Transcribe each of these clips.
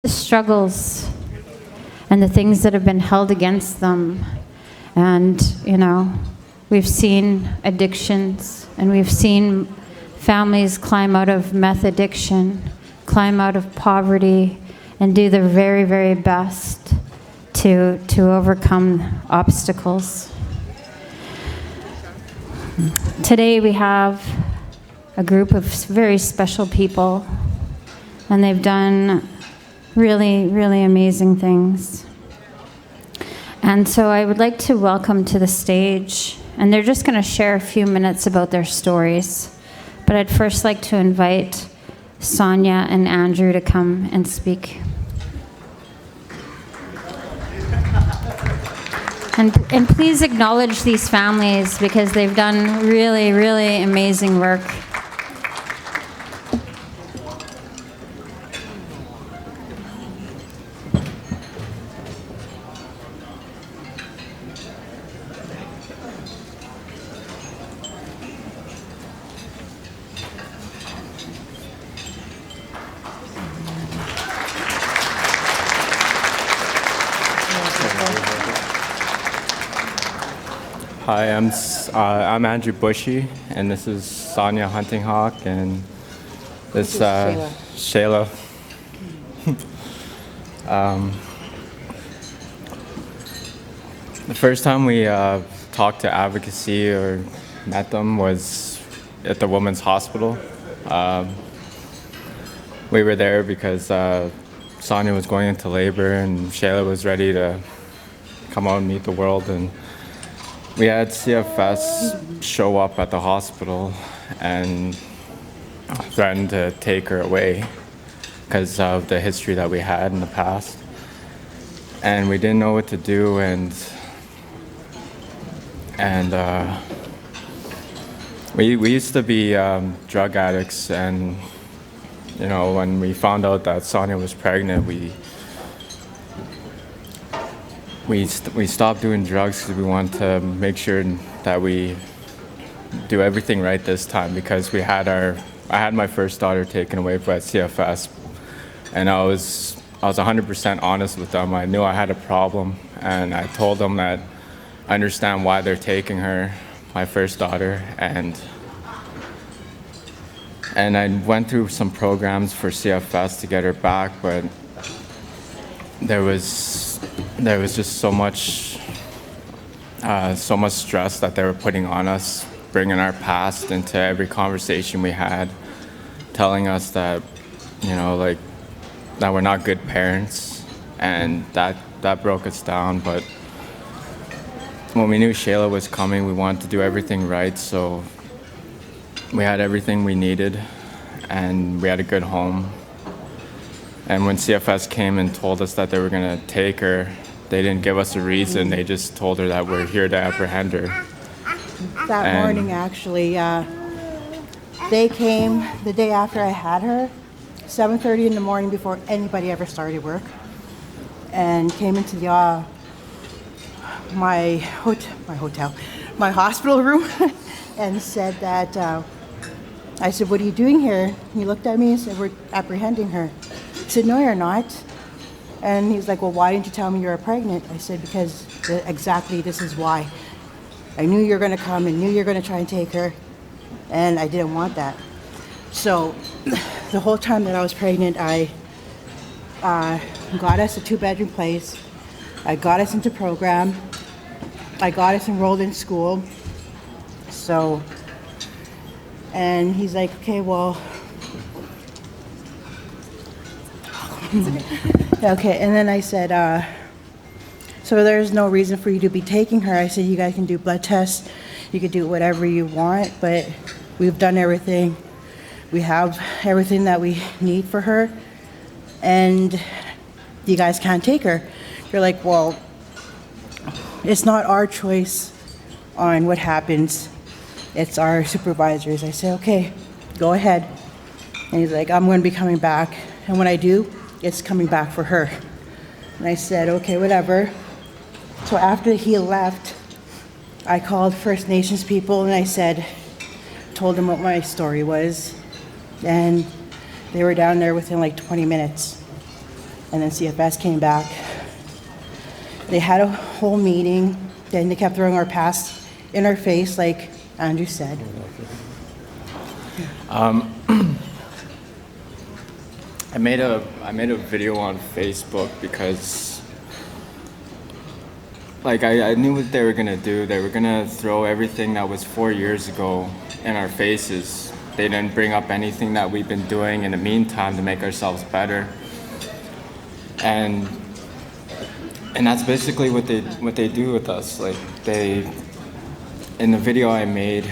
the struggles and the things that have been held against them. And, we've seen addictions, and we've seen families climb out of meth addiction, climb out of poverty, and do their very, very best to overcome obstacles. Today we have a group of very special people, and they've done really, really amazing things. And so I would like to welcome to the stage, and they're just going to share a few minutes about their stories. But I'd first like to invite Sonia and Andrew to come and speak. And please acknowledge these families because they've done really, really amazing work. Hi, I'm Andrew Bushy, and this is Sonia Huntinghawk, and this is Shayla. The first time we talked to advocacy or met them was at the women's hospital. We were there because Sonia was going into labor, and Shayla was ready to come out and meet the world, and we had CFS show up at the hospital and threatened to take her away because of the history that we had in the past. And we didn't know what to do, and we used to be drug addicts, and when we found out that Sonia was pregnant, we stopped doing drugs because we wanted to make sure that we do everything right this time, because I had my first daughter taken away by CFS, and I was 100% honest with them. I knew I had a problem, and I told them that I understand why they're taking her, my first daughter, and I went through some programs for CFS to get her back, but there was just so much stress that they were putting on us, bringing our past into every conversation we had, telling us that, that we're not good parents, and that broke us down. But when we knew Shayla was coming, we wanted to do everything right, so we had everything we needed, and we had a good home. And when CFS came and told us that they were going to take her, they didn't give us a reason. They just told her that we're here to apprehend her. That morning, actually, they came the day after I had her, 7:30 in the morning, before anybody ever started work, and came into the my hospital room and said that, I said, "What are you doing here?" He looked at me and said, "We're apprehending her." I said, "No, you're not." And he's like, "Well, why didn't you tell me you were pregnant?" I said, "Because exactly this is why. I knew you were going to come and knew you were going to try and take her, and I didn't want that." So the whole time that I was pregnant, I got us a 2-bedroom place. I got us into program. I got us enrolled in school. So, and he's like, "Okay, well," okay, and then I said, "So there's no reason for you to be taking her." I said, "You guys can do blood tests, you can do whatever you want, but we've done everything. We have everything that we need for her, and you guys can't take her." You're like, "Well, it's not our choice on what happens. It's our supervisors." I said, "Okay, go ahead." And he's like, "I'm going to be coming back, and when I do, it's coming back for her." And I said, "Okay, whatever." So after he left, I called First Nations people, and I told them what my story was, and they were down there within like 20 minutes. And then CFS came back. They had a whole meeting, then they kept throwing our past in our face, like Andrew said. I made a video on Facebook because, like, I knew what they were gonna do. They were gonna throw everything that was 4 years ago in our faces. They didn't bring up anything that we've been doing in the meantime to make ourselves better. And that's basically what they do with us. Like, in the video I made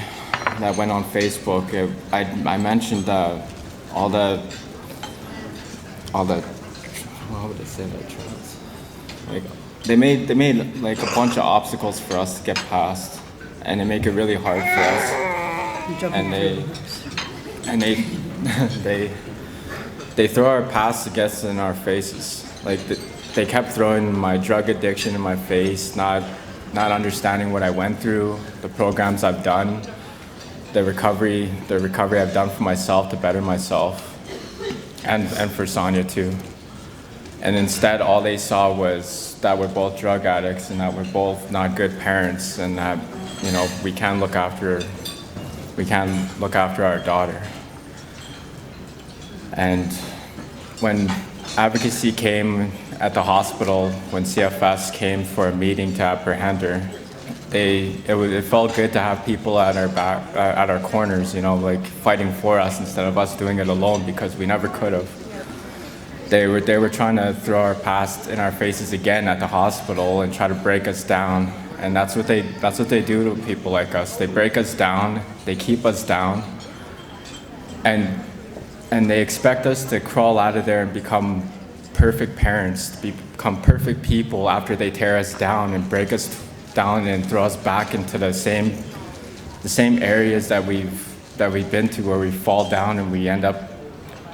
that went on Facebook, I mentioned all the how would I say that, Charles? Like, they made like a bunch of obstacles for us to get past, and they make it really hard for us. And they throw our past against in our faces. Like, they kept throwing my drug addiction in my face, not understanding what I went through, the programs I've done, the recovery I've done for myself to better myself, and for Sonia too. And instead, all they saw was that we're both drug addicts and that we're both not good parents, and that, you know, we can't look after our daughter. And when advocacy came at the hospital, when CFS came for a meeting to apprehend her, it felt good to have people at our back, at our corners, you know, like fighting for us instead of us doing it alone, because we never could have. They were trying to throw our past in our faces again at the hospital and try to break us down, and that's what they do to people like us. They break us down, they keep us down, and they expect us to crawl out of there and become perfect parents, to become perfect people after they tear us down and break us down and throw us back into the same areas that we've been to, where we fall down and we end up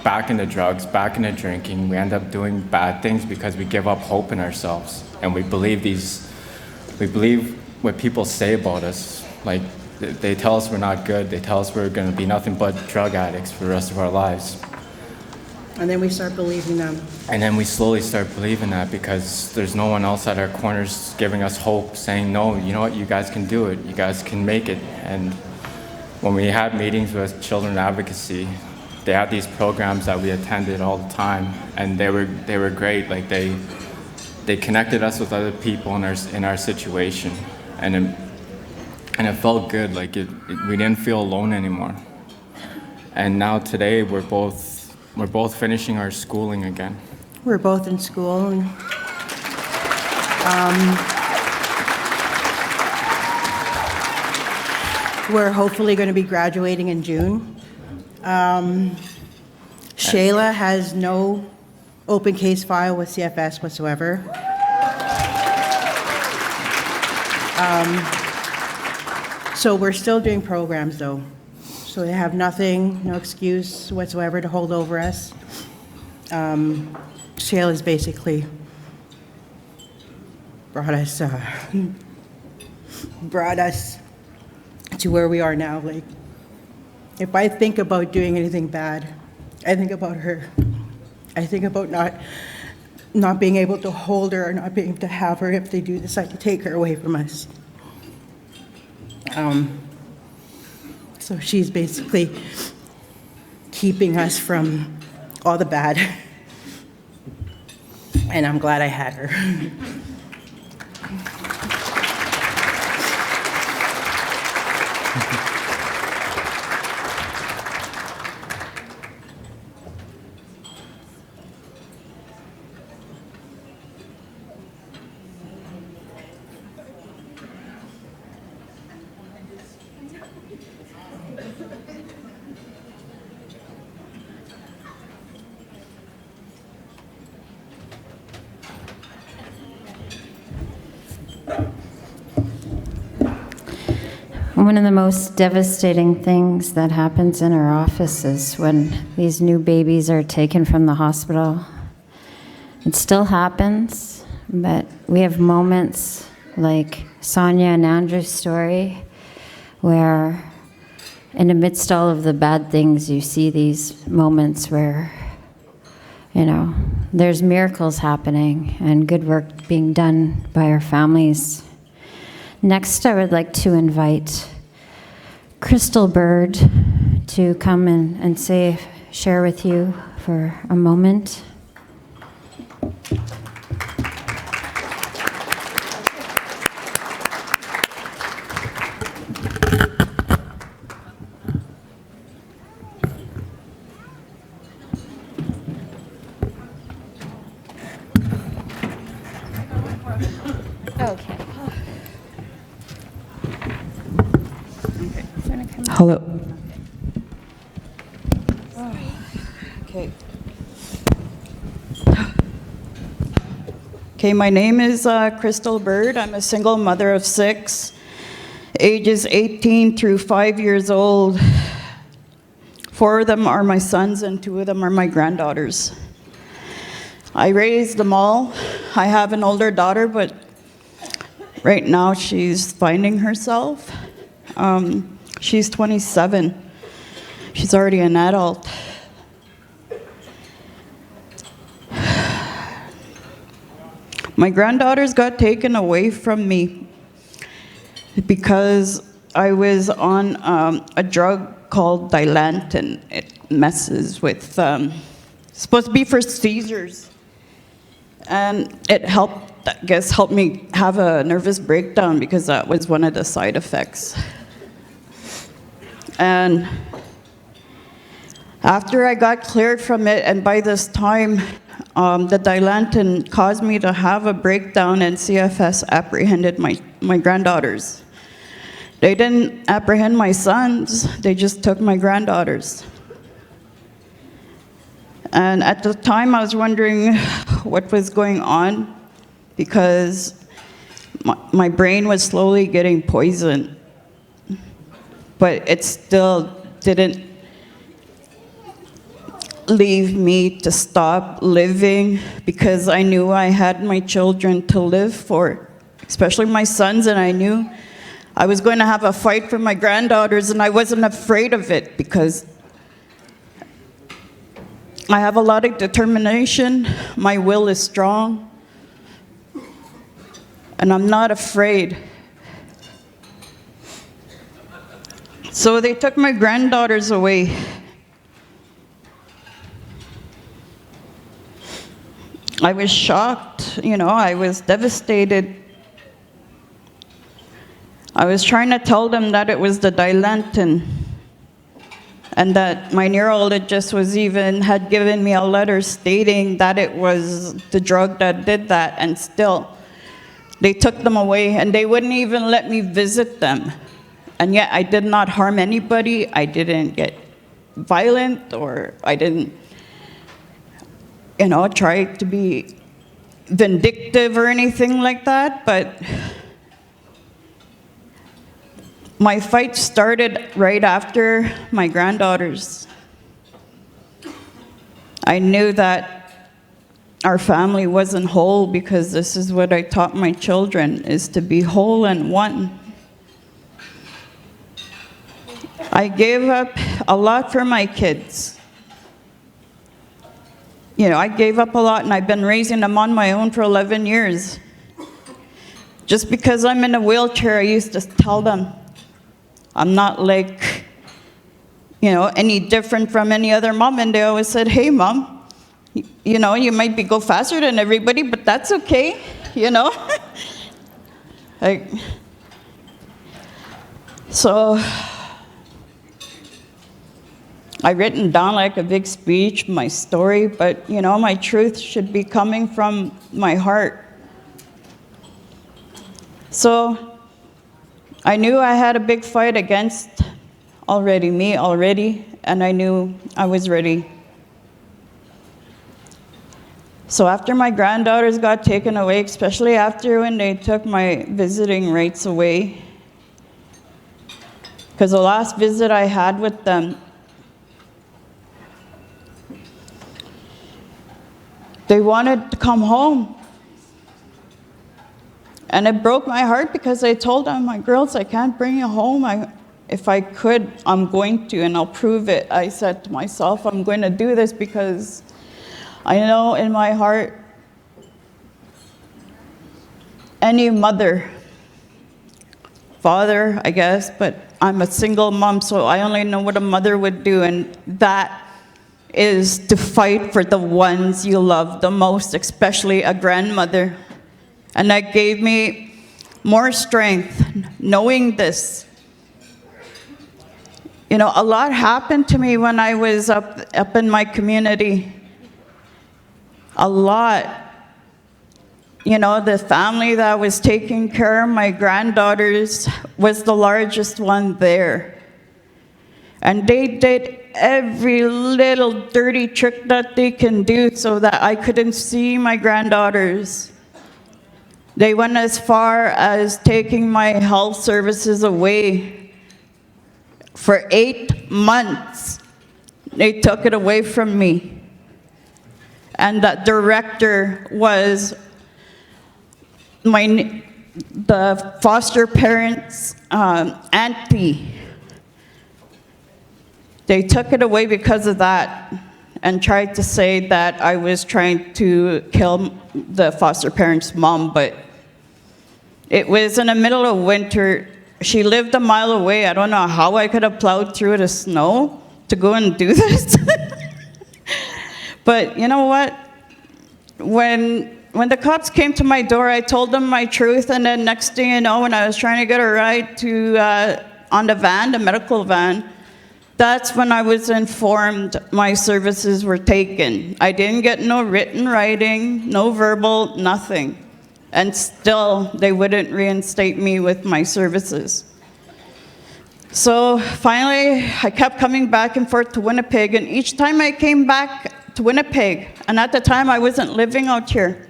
back into drugs, back into drinking. We end up doing bad things because we give up hope in ourselves, and we believe what people say about us. Like, they tell us we're not good. They tell us we're going to be nothing but drug addicts for the rest of our lives. And then we start believing them. And then we slowly start believing that, because there's no one else at our corners giving us hope, saying, no, you know what, you guys can do it. You guys can make it. And when we had meetings with children advocacy, they had these programs that we attended all the time, and they were great. Like, they connected us with other people in our situation, and it felt good. Like, we didn't feel alone anymore. And now today we're both finishing our schooling again. We're both in school, and we're hopefully going to be graduating in June. Shayla has no open case file with CFS whatsoever. So we're still doing programs, though. So they have nothing, no excuse whatsoever to hold over us. Shayla's basically brought us to where we are now. Like, if I think about doing anything bad, I think about her. I think about not being able to hold her or not being able to have her if they do decide to take her away from us. So she's basically keeping us from all the bad. And I'm glad I had her. One of the most devastating things that happens in our office is when these new babies are taken from the hospital. It still happens, but we have moments like Sonia and Andrew's story, where in amidst all of the bad things, you see these moments where, you know, there's miracles happening and good work being done by our families. Next, I would like to invite Crystal Bird to come and share with you for a moment. Okay. Hello. Okay. Okay, my name is Crystal Bird. I'm a single mother of 6, ages 18 through 5 years old. 4 of them are my sons and 2 of them are my granddaughters. I raised them all. I have an older daughter, but right now she's finding herself. She's 27. She's already an adult. My granddaughters got taken away from me because I was on a drug called Dilantin. It messes with, supposed to be for seizures. And it helped, I guess, helped me have a nervous breakdown because that was one of the side effects. And after I got cleared from it, and by this time, the Dilantin caused me to have a breakdown, and CFS apprehended my granddaughters. They didn't apprehend my sons, they just took my granddaughters. And at the time, I was wondering what was going on because my brain was slowly getting poisoned. But it still didn't leave me to stop living because I knew I had my children to live for, especially my sons, and I knew I was going to have a fight for my granddaughters, and I wasn't afraid of it because I have a lot of determination, my will is strong, and I'm not afraid. So they took my granddaughters away. I was shocked, I was devastated. I was trying to tell them that it was the Dilantin, and that my neurologist had given me a letter stating that it was the drug that did that, and still, they took them away, and they wouldn't even let me visit them. And yet, I did not harm anybody, I didn't get violent, or I didn't, try to be vindictive or anything like that, but my fight started right after my granddaughters. I knew that our family wasn't whole because this is what I taught my children, is to be whole and one. I gave up a lot for my kids. I gave up a lot, and I've been raising them on my own for 11 years. Just because I'm in a wheelchair, I used to tell them, I'm not like, any different from any other mom. And they always said, hey, Mom, you might go faster than everybody, but that's okay, So I've written down like a big speech, my story, but my truth should be coming from my heart. So I knew I had a big fight against me already, and I knew I was ready. So after my granddaughters got taken away, especially after when they took my visiting rights away, because the last visit I had with them, they wanted to come home. And it broke my heart because I told them, my girls, I can't bring you home. If I could, I'm going to, and I'll prove it. I said to myself, I'm going to do this because I know in my heart, any mother, father, I guess, but I'm a single mom, so I only know what a mother would do, and that is to fight for the ones you love the most, especially a grandmother. And that gave me more strength, knowing this. You know, a lot happened to me when I was up in my community. A lot. You know, the family that was taking care of my granddaughters was the largest one there. And they did every little dirty trick that they can do so that I couldn't see my granddaughters. They went as far as taking my health services away. For 8 months, they took it away from me. And that director was the foster parents' auntie. They took it away because of that and tried to say that I was trying to kill the foster parents' mom, but it was in the middle of winter. She lived a mile away. I don't know how I could have plowed through the snow to go and do this. But you know what? When the cops came to my door, I told them my truth, and then next thing you know, when I was trying to get a ride to on the van, the medical van, that's when I was informed my services were taken. I didn't get no written writing, no verbal, nothing. And still, they wouldn't reinstate me with my services. So finally, I kept coming back and forth to Winnipeg, and each time I came back to Winnipeg, and at the time I wasn't living out here,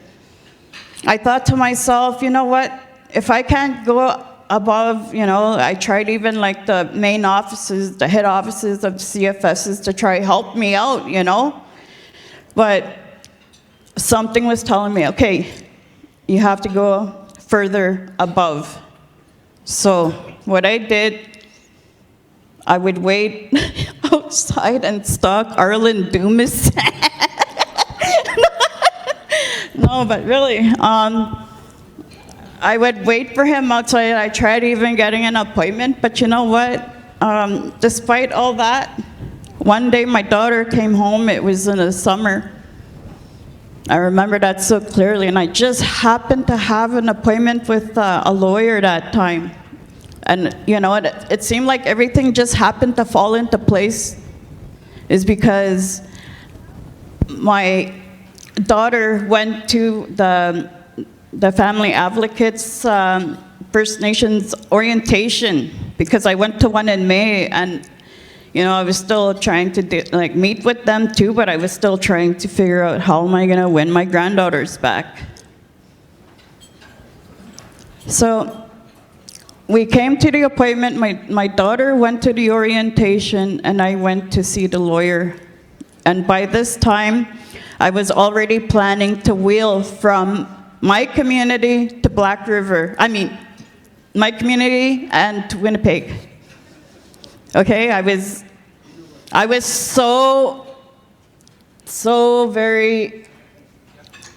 I thought to myself, you know what, if I can't go above, you know, I tried even like the main offices, the head offices of CFSs to try help me out, you know, but something was telling me, okay, you have to go further above. So what I did, I would wait outside and stalk Arlen Dumas. No, but really, I would wait for him outside. I tried even getting an appointment, but you know what? Despite all that, one day my daughter came home. It was in the summer. I remember that so clearly, and I just happened to have an appointment with a lawyer that time. And you know, it seemed like everything just happened to fall into place, is because my daughter went to the Family Advocates First Nations orientation, because I went to one in May, and you know, I was still trying to meet with them too, but I was still trying to figure out how am I gonna win my granddaughters back. So we came to the appointment, my daughter went to the orientation, and I went to see the lawyer. And by this time, I was already planning to wheel from my community to Black River. I mean, my community and to Winnipeg. Okay, I was so very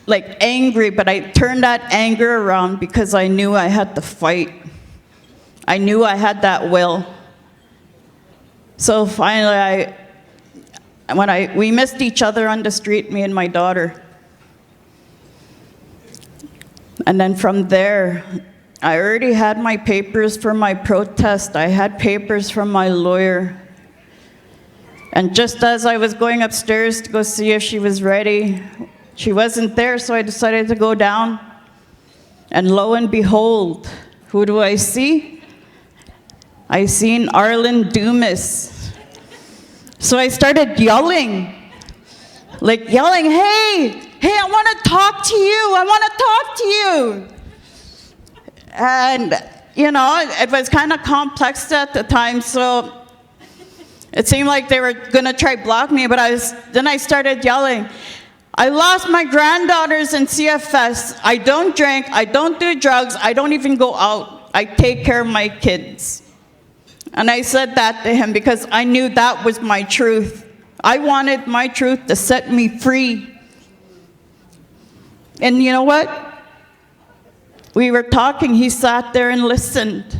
angry, but I turned that anger around because I knew I had to fight. I knew I had that will. So finally, we missed each other on the street, me and my daughter. And then from there, I already had my papers for my protest. I had papers from my lawyer. And just as I was going upstairs to go see if she was ready, she wasn't there, so I decided to go down. And lo and behold, who do I see? I seen Arlen Dumas. So I started yelling, hey, I want to talk to you. And, you know, it was kind of complex at the time, so it seemed like they were going to try block me, but then I started yelling, I lost my granddaughters in CFS. I don't drink, I don't do drugs, I don't even go out. I take care of my kids. And I said that to him because I knew that was my truth. I wanted my truth to set me free. And you know what? We were talking, he sat there and listened.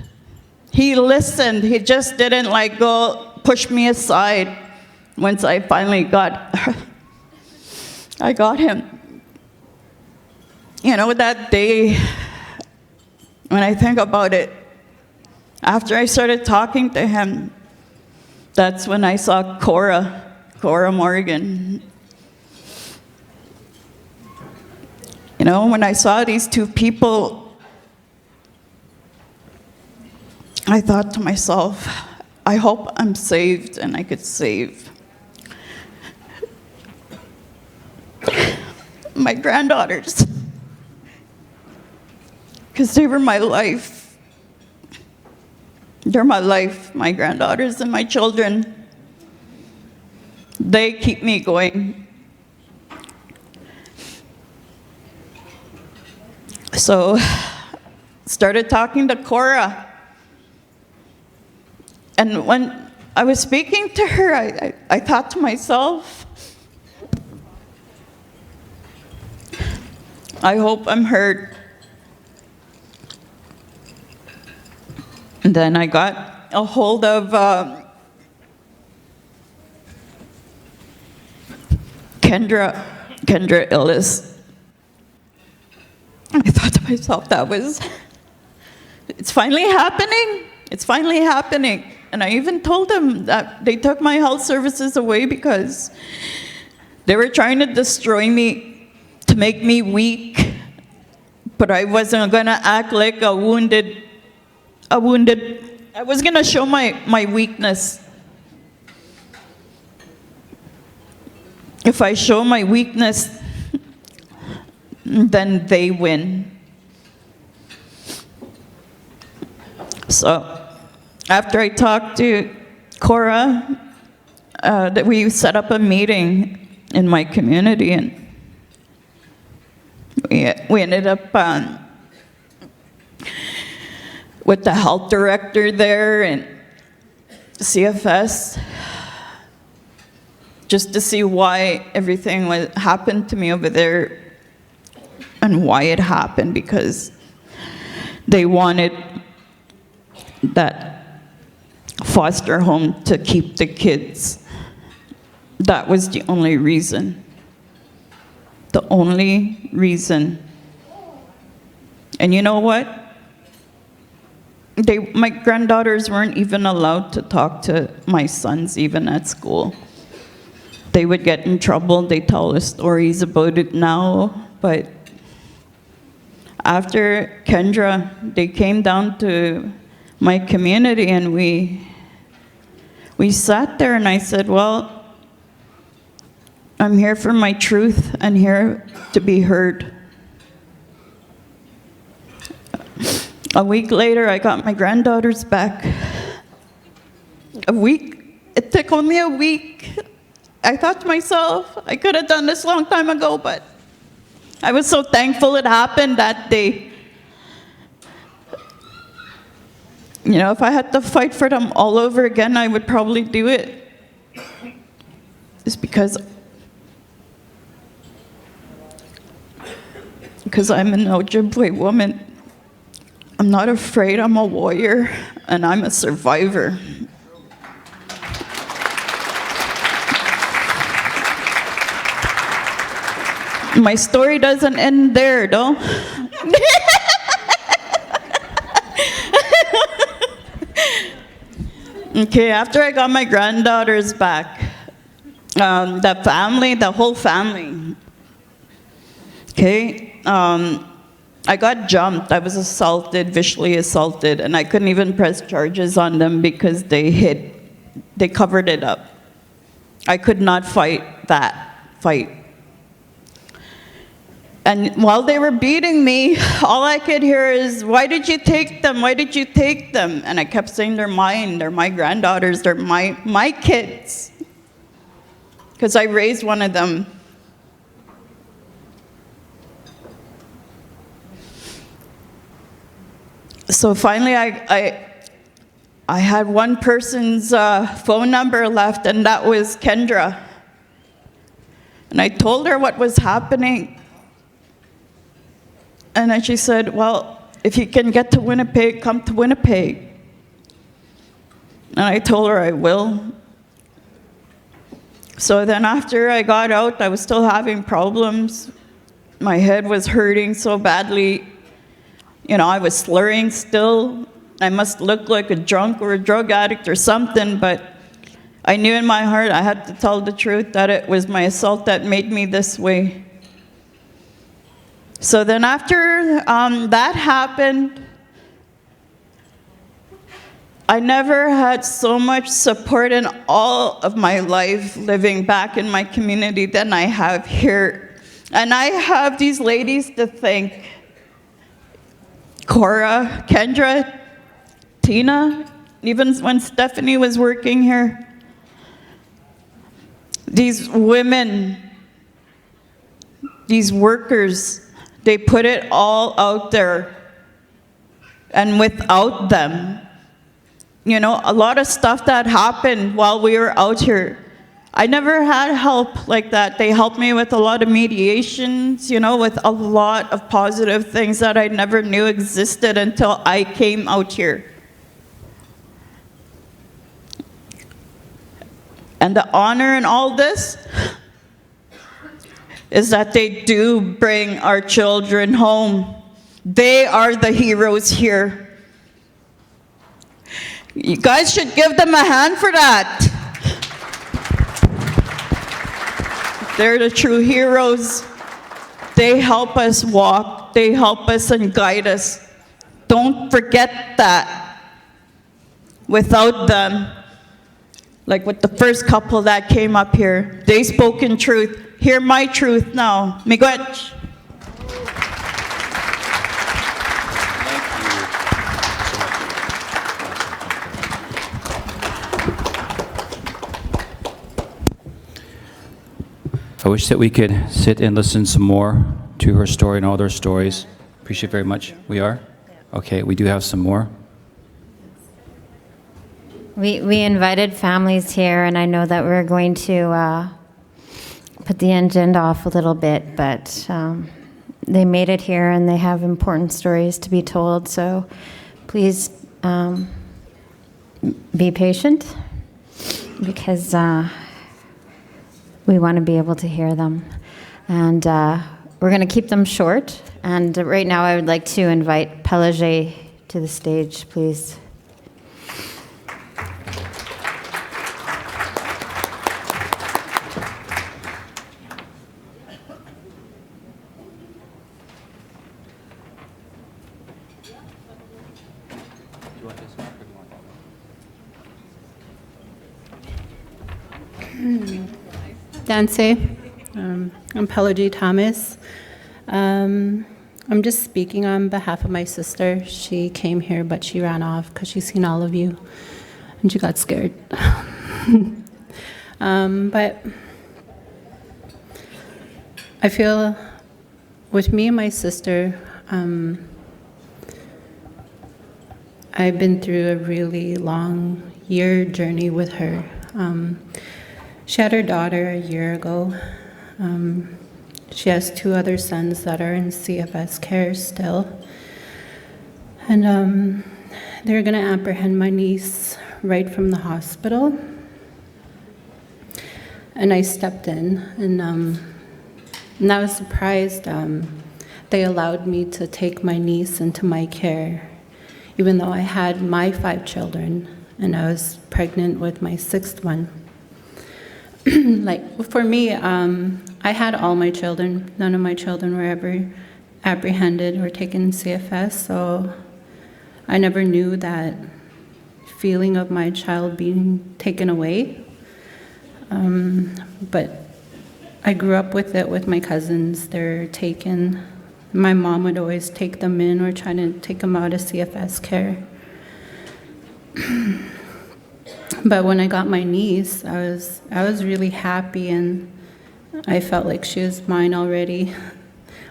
He listened. He just didn't like go push me aside. Once I finally I got him. You know, that day, when I think about it, after I started talking to him, that's when I saw Cora Morgan. You know, when I saw these two people, I thought to myself, I hope I'm saved and I could save my granddaughters, because they were my life. They're my life, my granddaughters and my children. They keep me going. So, started talking to Cora. And when I was speaking to her, I thought to myself, I hope I'm heard. And then I got a hold of Kendra Illis. I thought to myself, it's finally happening. It's finally happening. And I even told them that they took my health services away because they were trying to destroy me, to make me weak. But I wasn't gonna act like a wounded, I was gonna show my weakness. If I show my weakness, then they win. So after I talked to Cora, that we set up a meeting in my community, and we ended up with the health director there and CFS, just to see why everything happened to me over there and why it happened, because they wanted that foster home to keep the kids. That was the only reason. The only reason. And you know what? My granddaughters weren't even allowed to talk to my sons, even at school. They would get in trouble. They tell us stories about it now. But after Kendra, they came down to my community, and we sat there, and I said, well, I'm here for my truth and here to be heard. A week later, I got my granddaughters back. A week? It took only a week. I thought to myself, I could have done this a long time ago, but I was so thankful it happened that day. You know, if I had to fight for them all over again, I would probably do it. It's because I'm an Ojibwe woman. I'm not afraid, I'm a warrior, and I'm a survivor. My story doesn't end there, though. Okay, after I got my granddaughters back, the whole family, okay, I got jumped. I was assaulted, visually assaulted, and I couldn't even press charges on them because they hid. They covered it up. I could not fight that fight. And while they were beating me, all I could hear is, why did you take them? Why did you take them? And I kept saying, they're mine, they're my granddaughters, they're my kids. Because I raised one of them. So finally, I had one person's phone number left, and that was Kendra. And I told her what was happening. And then she said, well, if you can get to Winnipeg, come to Winnipeg. And I told her I will. So then after I got out, I was still having problems. My head was hurting so badly. You know, I was slurring still. I must look like a drunk or a drug addict or something, but I knew in my heart I had to tell the truth, that it was my assault that made me this way. So then after that happened, I never had so much support in all of my life living back in my community than I have here. And I have these ladies to thank. Cora, Kendra, Tina, even when Stephanie was working here. These women, these workers, they put it all out there. And without them, you know, a lot of stuff that happened while we were out here, I never had help like that. They helped me with a lot of mediations, you know, with a lot of positive things that I never knew existed until I came out here. And the honor in all this is that they do bring our children home. They are the heroes here. You guys should give them a hand for that. They're the true heroes. They help us walk. They help us and guide us. Don't forget that. Without them, like with the first couple that came up here, they spoke in truth. Hear my truth now. Miigwech. I wish that we could sit and listen some more to her story and all their stories. Appreciate it very much. We are? Okay, we do have some more. We invited families here, and I know that we're going to put the agenda off a little bit, but they made it here, and they have important stories to be told, so please be patient, because we want to be able to hear them. And we're going to keep them short. And right now I would like to invite Pelage to the stage, please. Dance. I'm Pelage Thomas. I'm just speaking on behalf of my sister. She came here, but she ran off because she's seen all of you, and she got scared. But I feel with me and my sister, I've been through a really long year journey with her. She had her daughter a year ago. She has 2 other sons that are in CFS care still. And they're going to apprehend my niece right from the hospital. And I stepped in, and I was surprised they allowed me to take my niece into my care, even though I had my 5 children, and I was pregnant with my 6th one. Like, for me, I had all my children. None of my children were ever apprehended or taken CFS, so I never knew that feeling of my child being taken away. But I grew up with it with my cousins. They're taken. My mom would always take them in or try to take them out of CFS care. But when I got my niece, I was really happy, and I felt like she was mine already,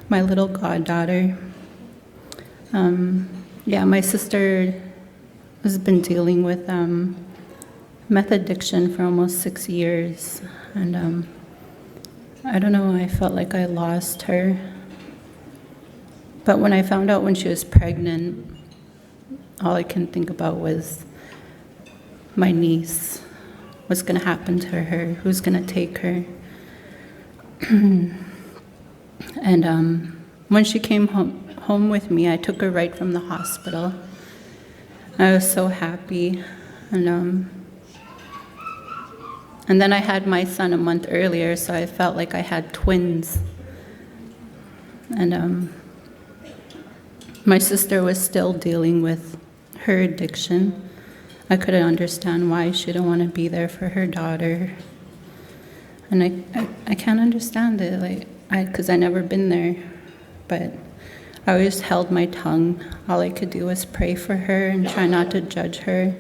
my little goddaughter. Yeah, my sister has been dealing with meth addiction for almost 6 years, and I don't know, I felt like I lost her. But when I found out when she was pregnant, all I can think about was my niece. What's going to happen to her? Who's going to take her? And when she came home with me, I took her right from the hospital. I was so happy. And then I had my son a month earlier, so I felt like I had twins. And my sister was still dealing with her addiction. I couldn't understand why she didn't want to be there for her daughter. And I can't understand it, because I never been there. But I always held my tongue. All I could do was pray for her and try not to judge her.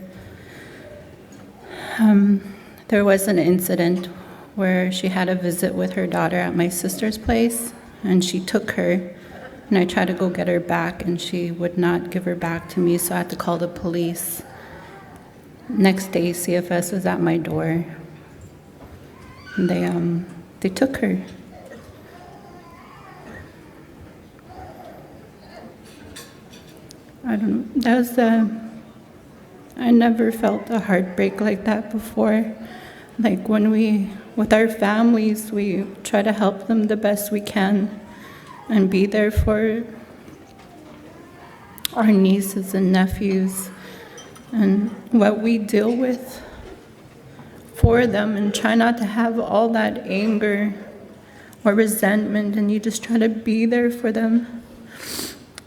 There was an incident where she had a visit with her daughter at my sister's place, and she took her, and I tried to go get her back, and she would not give her back to me, so I had to call the police. Next day, CFS was at my door. And they took her. I don't know. I never felt a heartbreak like that before. Like with our families, we try to help them the best we can and be there for our nieces and nephews and what we deal with for them, and try not to have all that anger or resentment, and you just try to be there for them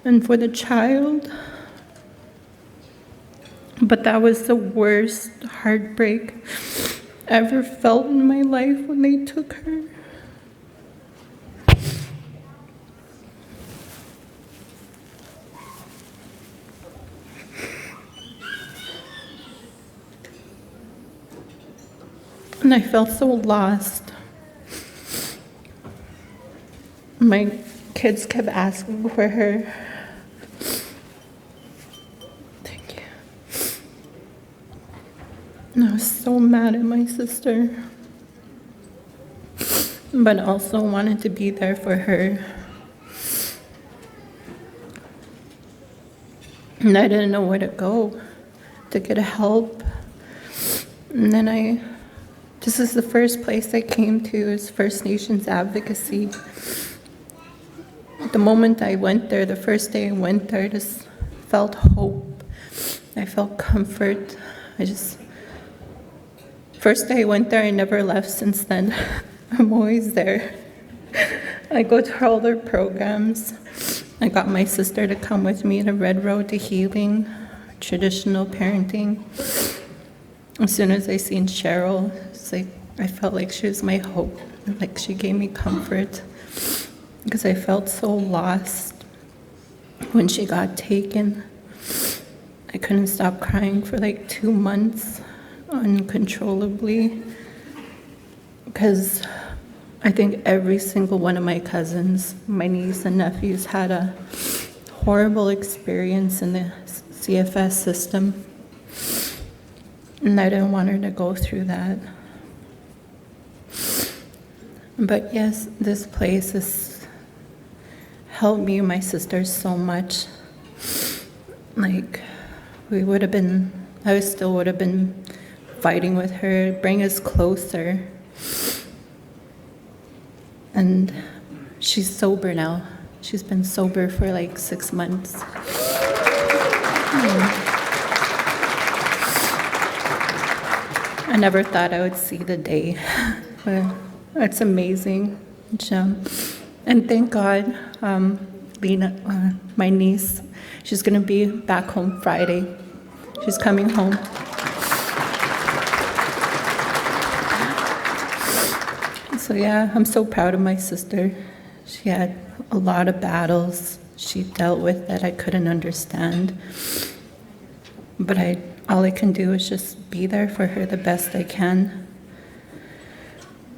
and for the child. But that was the worst heartbreak ever felt in my life when they took her. And I felt so lost. My kids kept asking for her. Thank you. And I was so mad at my sister, but also wanted to be there for her. And I didn't know where to go to get help. And then this is the first place I came to, is First Nations advocacy. The moment I went there, the first day I went there, I just felt hope. I felt comfort. First day I went there, I never left since then. I'm always there. I go to all their programs. I got my sister to come with me to Red Road to Healing, traditional parenting. As soon as I seen Cheryl, I felt like she was my hope. Like she gave me comfort, because I felt so lost when she got taken. I couldn't stop crying for 2 months uncontrollably, because I think every single one of my cousins, my niece and nephews, had a horrible experience in the CFS system. And I didn't want her to go through that. But yes, this place has helped me and my sister so much. I still would have been fighting with her, bring us closer. And she's sober now. She's been sober for 6 months. I never thought I would see the day. But it's amazing. And thank God, Lena, my niece, she's going to be back home Friday. She's coming home. So yeah, I'm so proud of my sister. She had a lot of battles she dealt with that I couldn't understand. But all I can do is just be there for her the best I can.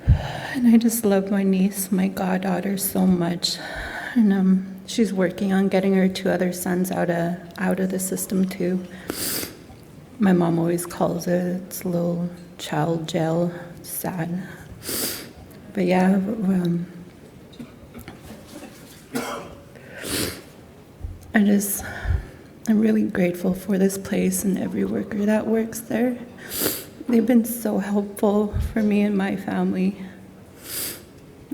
And I just love my niece, my goddaughter, so much. And she's working on getting her 2 other sons out of the system too. My mom always calls it's a little child jail. It's sad. But yeah, I'm really grateful for this place and every worker that works there. They've been so helpful for me and my family.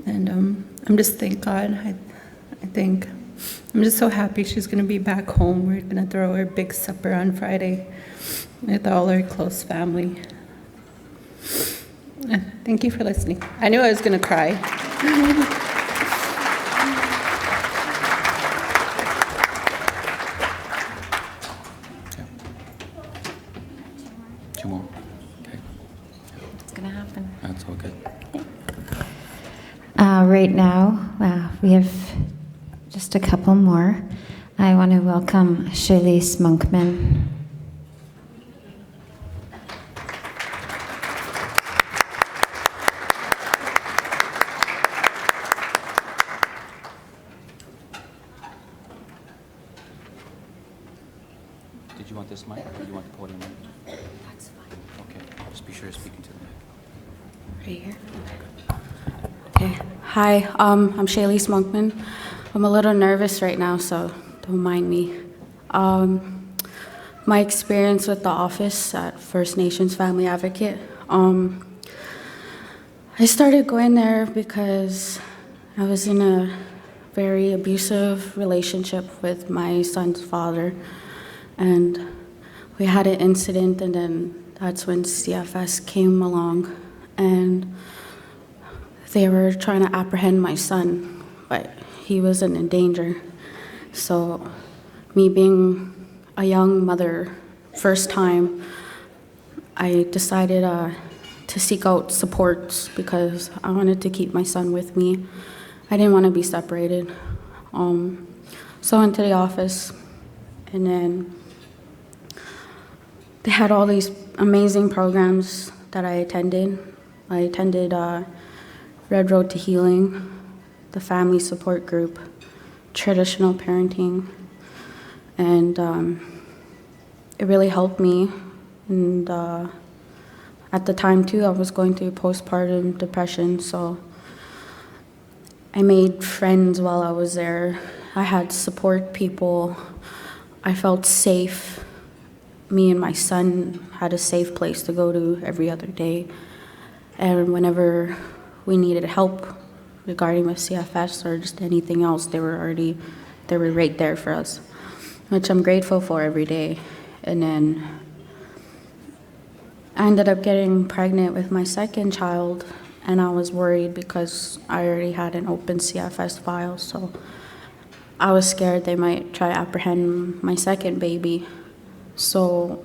And I'm just, thank God. I'm just so happy she's going to be back home. We're going to throw her a big supper on Friday with all our close family. Thank you for listening. I knew I was going to cry. Two more. Okay. It's going to happen. That's all good. Right now, we have just a couple more. I want to welcome Shirlise Monkman. Did you want this mic or do you want the podium mic? That's fine. Okay, just be sure to speak into the mic. Right here. Okay. Hi, I'm Shirlise Monkman. I'm a little nervous right now, so don't mind me. My experience with the office at First Nations Family Advocate. I started going there because I was in a very abusive relationship with my son's father, and we had an incident, and then that's when CFS came along, and they were trying to apprehend my son, but he wasn't in danger. So me being a young mother, first time, I decided to seek out supports because I wanted to keep my son with me. I didn't want to be separated. So I went to the office, and then they had all these amazing programs that I attended. I attended Red Road to Healing, the family support group, traditional parenting, and it really helped me. And at the time too, I was going through postpartum depression, so I made friends while I was there. I had support people. I felt safe. Me and my son had a safe place to go to every other day, and whenever we needed help regarding with CFS or just anything else, they were right there for us, which I'm grateful for every day. And then I ended up getting pregnant with my second child, and I was worried because I already had an open CFS file, so I was scared they might try to apprehend my second baby. So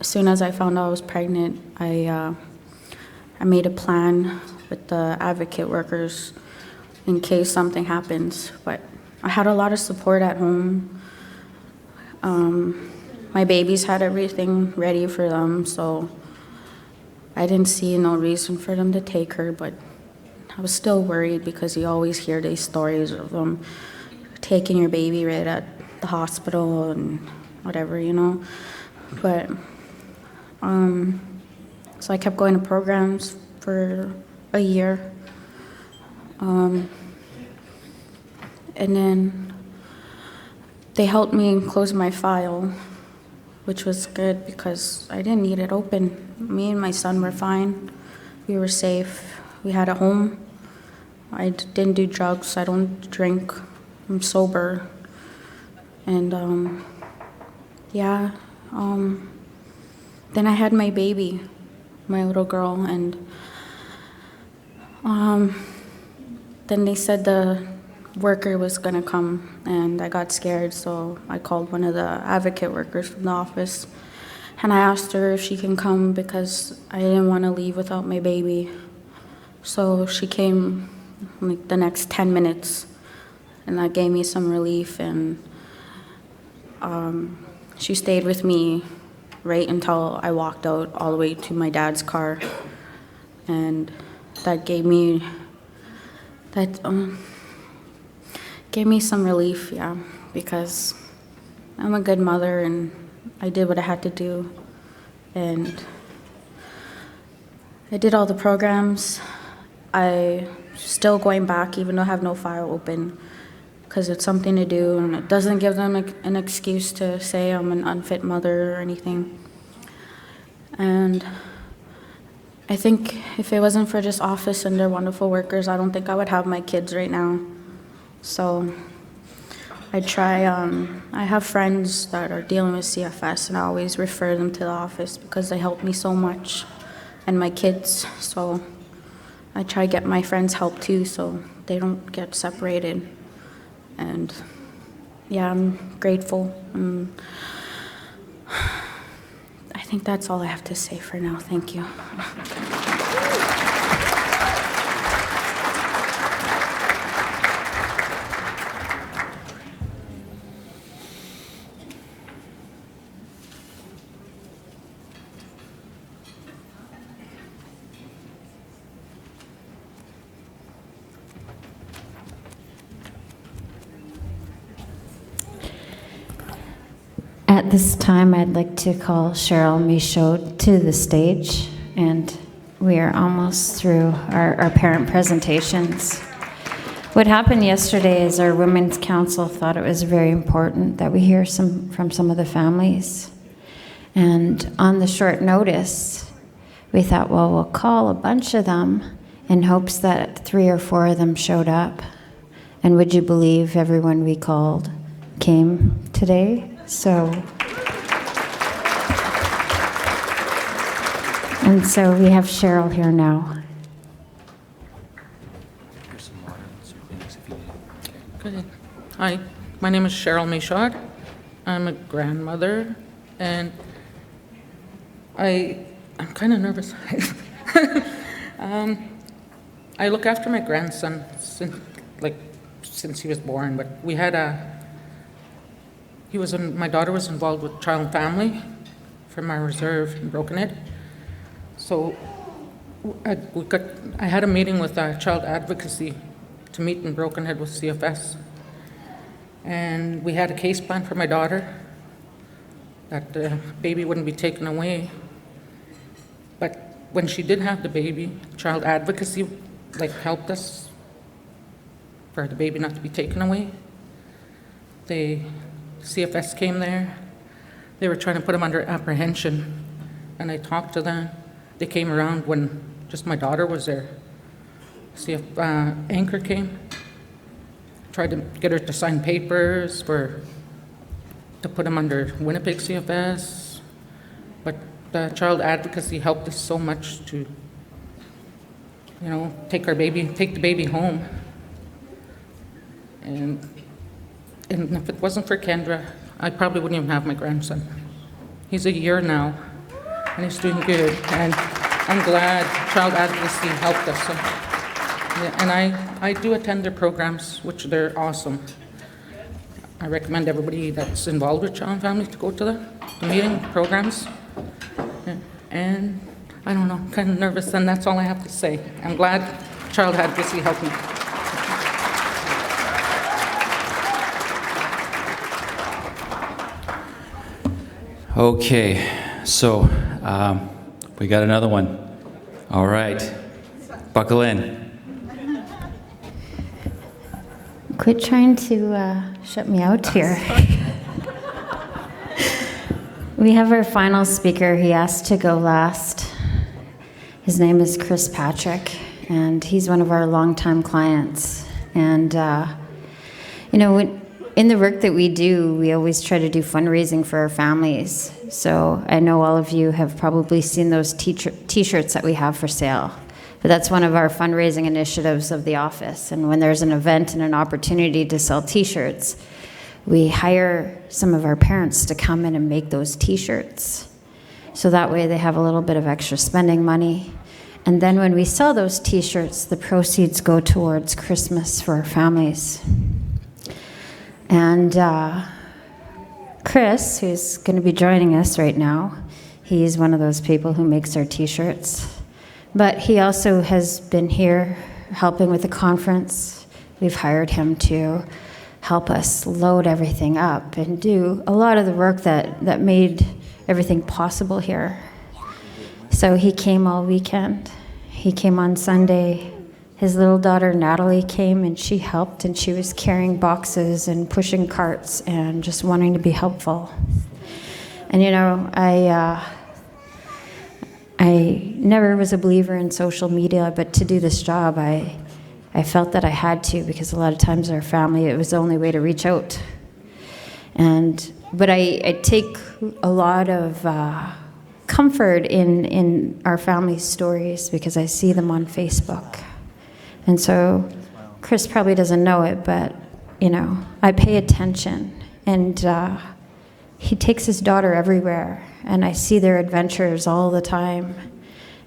as soon as I found out I was pregnant, I made a plan with the advocate workers in case something happens. But I had a lot of support at home. My babies had everything ready for them, so I didn't see no reason for them to take her, but I was still worried because you always hear these stories of them taking your baby right at the hospital and whatever, you know. But so I kept going to programs for a year, and then they helped me close my file, which was good because I didn't need it open. Me and my son were fine. We were safe. We had a home. I didn't do drugs. I don't drink. I'm sober. And then I had my baby, my little girl, and then they said the worker was gonna come, and I got scared, so I called one of the advocate workers from the office, and I asked her if she can come because I didn't want to leave without my baby. So she came like the next 10 minutes, and that gave me some relief, and she stayed with me right until I walked out all the way to my dad's car, and that gave me some relief, yeah, because I'm a good mother and I did what I had to do, and I did all the programs. I still going back even though I have no file open because it's something to do, and it doesn't give them an excuse to say I'm an unfit mother or anything. And I think if it wasn't for this office and their wonderful workers, I don't think I would have my kids right now. So I try, I have friends that are dealing with CFS, and I always refer them to the office because they help me so much, and my kids. So I try to get my friends help too, so they don't get separated. And yeah, I'm grateful. I think that's all I have to say for now. Thank you. At this time, I'd like to call Cheryl Michaud to the stage, and we are almost through our parent presentations. What happened yesterday is our Women's Council thought it was very important that we hear from some of the families. And on the short notice, we thought, well, we'll call a bunch of them in hopes that 3 or 4 of them showed up. And would you believe everyone we called came today? So we have Cheryl here now. Good. Hi, my name is Cheryl Michaud. I'm a grandmother, and I'm kind of nervous. I look after my grandson since he was born, but we had my daughter was involved with Child and Family from our reserve in Broken Head. So I had a meeting with Child Advocacy to meet in Broken Head with CFS. And we had a case plan for my daughter that the baby wouldn't be taken away. But when she did have the baby, Child Advocacy helped us for the baby not to be taken away. CFS came there. They were trying to put him under apprehension, and I talked to them. They came around when just my daughter was there. Anchor came, tried to get her to sign papers to put him under Winnipeg CFS, but the Child Advocacy helped us so much to, take the baby home. And if it wasn't for Kendra, I probably wouldn't even have my grandson. He's a year now, and he's doing good. And I'm glad Child Advocacy helped us. And I do attend their programs, which they're awesome. I recommend everybody that's involved with Child and Family to go to the meeting programs. And I don't know, kind of nervous, and that's all I have to say. I'm glad Child Advocacy helped me. Okay, so we got another one. All right, buckle in. Quit trying to shut me out here. We have our final speaker. He asked to go last. His name is Chris Patrick, and he's one of our longtime clients. And, in the work that we do, we always try to do fundraising for our families. So I know all of you have probably seen those t-shirts that we have for sale. But that's one of our fundraising initiatives of the office. And when there's an event and an opportunity to sell t-shirts, we hire some of our parents to come in and make those t-shirts. So that way they have a little bit of extra spending money. And then when we sell those t-shirts, the proceeds go towards Christmas for our families. And Chris, who's going to be joining us right now, he's one of those people who makes our t-shirts. But he also has been here helping with the conference. We've hired him to help us load everything up and do a lot of the work that made everything possible here. So he came all weekend. He came on Sunday, his little daughter Natalie came and she helped, and she was carrying boxes and pushing carts and just wanting to be helpful. And you know, I never was a believer in social media, but to do this job, I felt that I had to, because a lot of times our family, it was the only way to reach out. But I take a lot of comfort in our family's stories because I see them on Facebook. And so Chris probably doesn't know it, but, you know, I pay attention. And he takes his daughter everywhere, and I see their adventures all the time.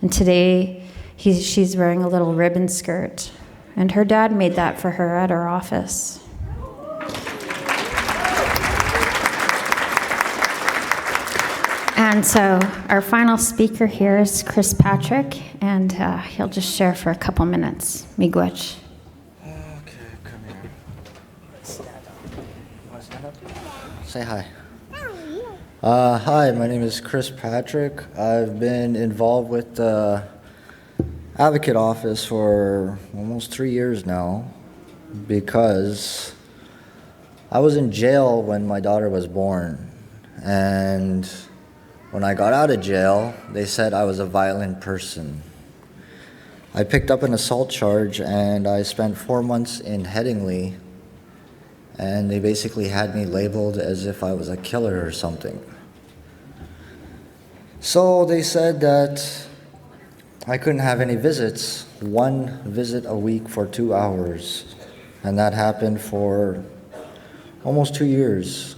And today, she's wearing a little ribbon skirt, and her dad made that for her at our office. And so our final speaker here is Chris Patrick, and he'll just share for a couple minutes. Miigwech. Okay, come here. Stand up. You want to stand up? Say hi. Hi, my name is Chris Patrick. I've been involved with the Advocate Office for almost 3 years now because I was in jail when my daughter was born. And when I got out of jail, they said I was a violent person. I picked up an assault charge and I spent 4 months in Headingley, and they basically had me labeled as if I was a killer or something. So they said that I couldn't have any visits, 1 visit a week for 2 hours, and that happened for almost 2 years.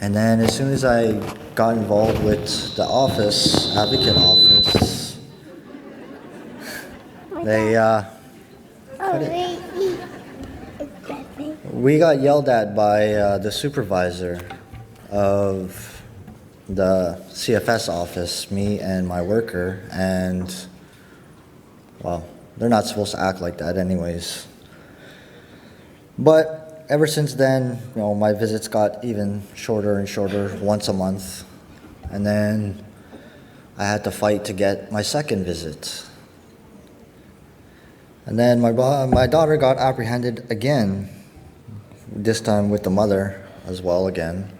And then as soon as I got involved with the office, Advocate Office, we got yelled at by the supervisor of the CFS office, me and my worker, and, well, they're not supposed to act like that anyways. But ever since then, you know, my visits got even shorter and shorter, once a month. And then I had to fight to get my second visit. And then my daughter got apprehended again, this time with the mother as well again.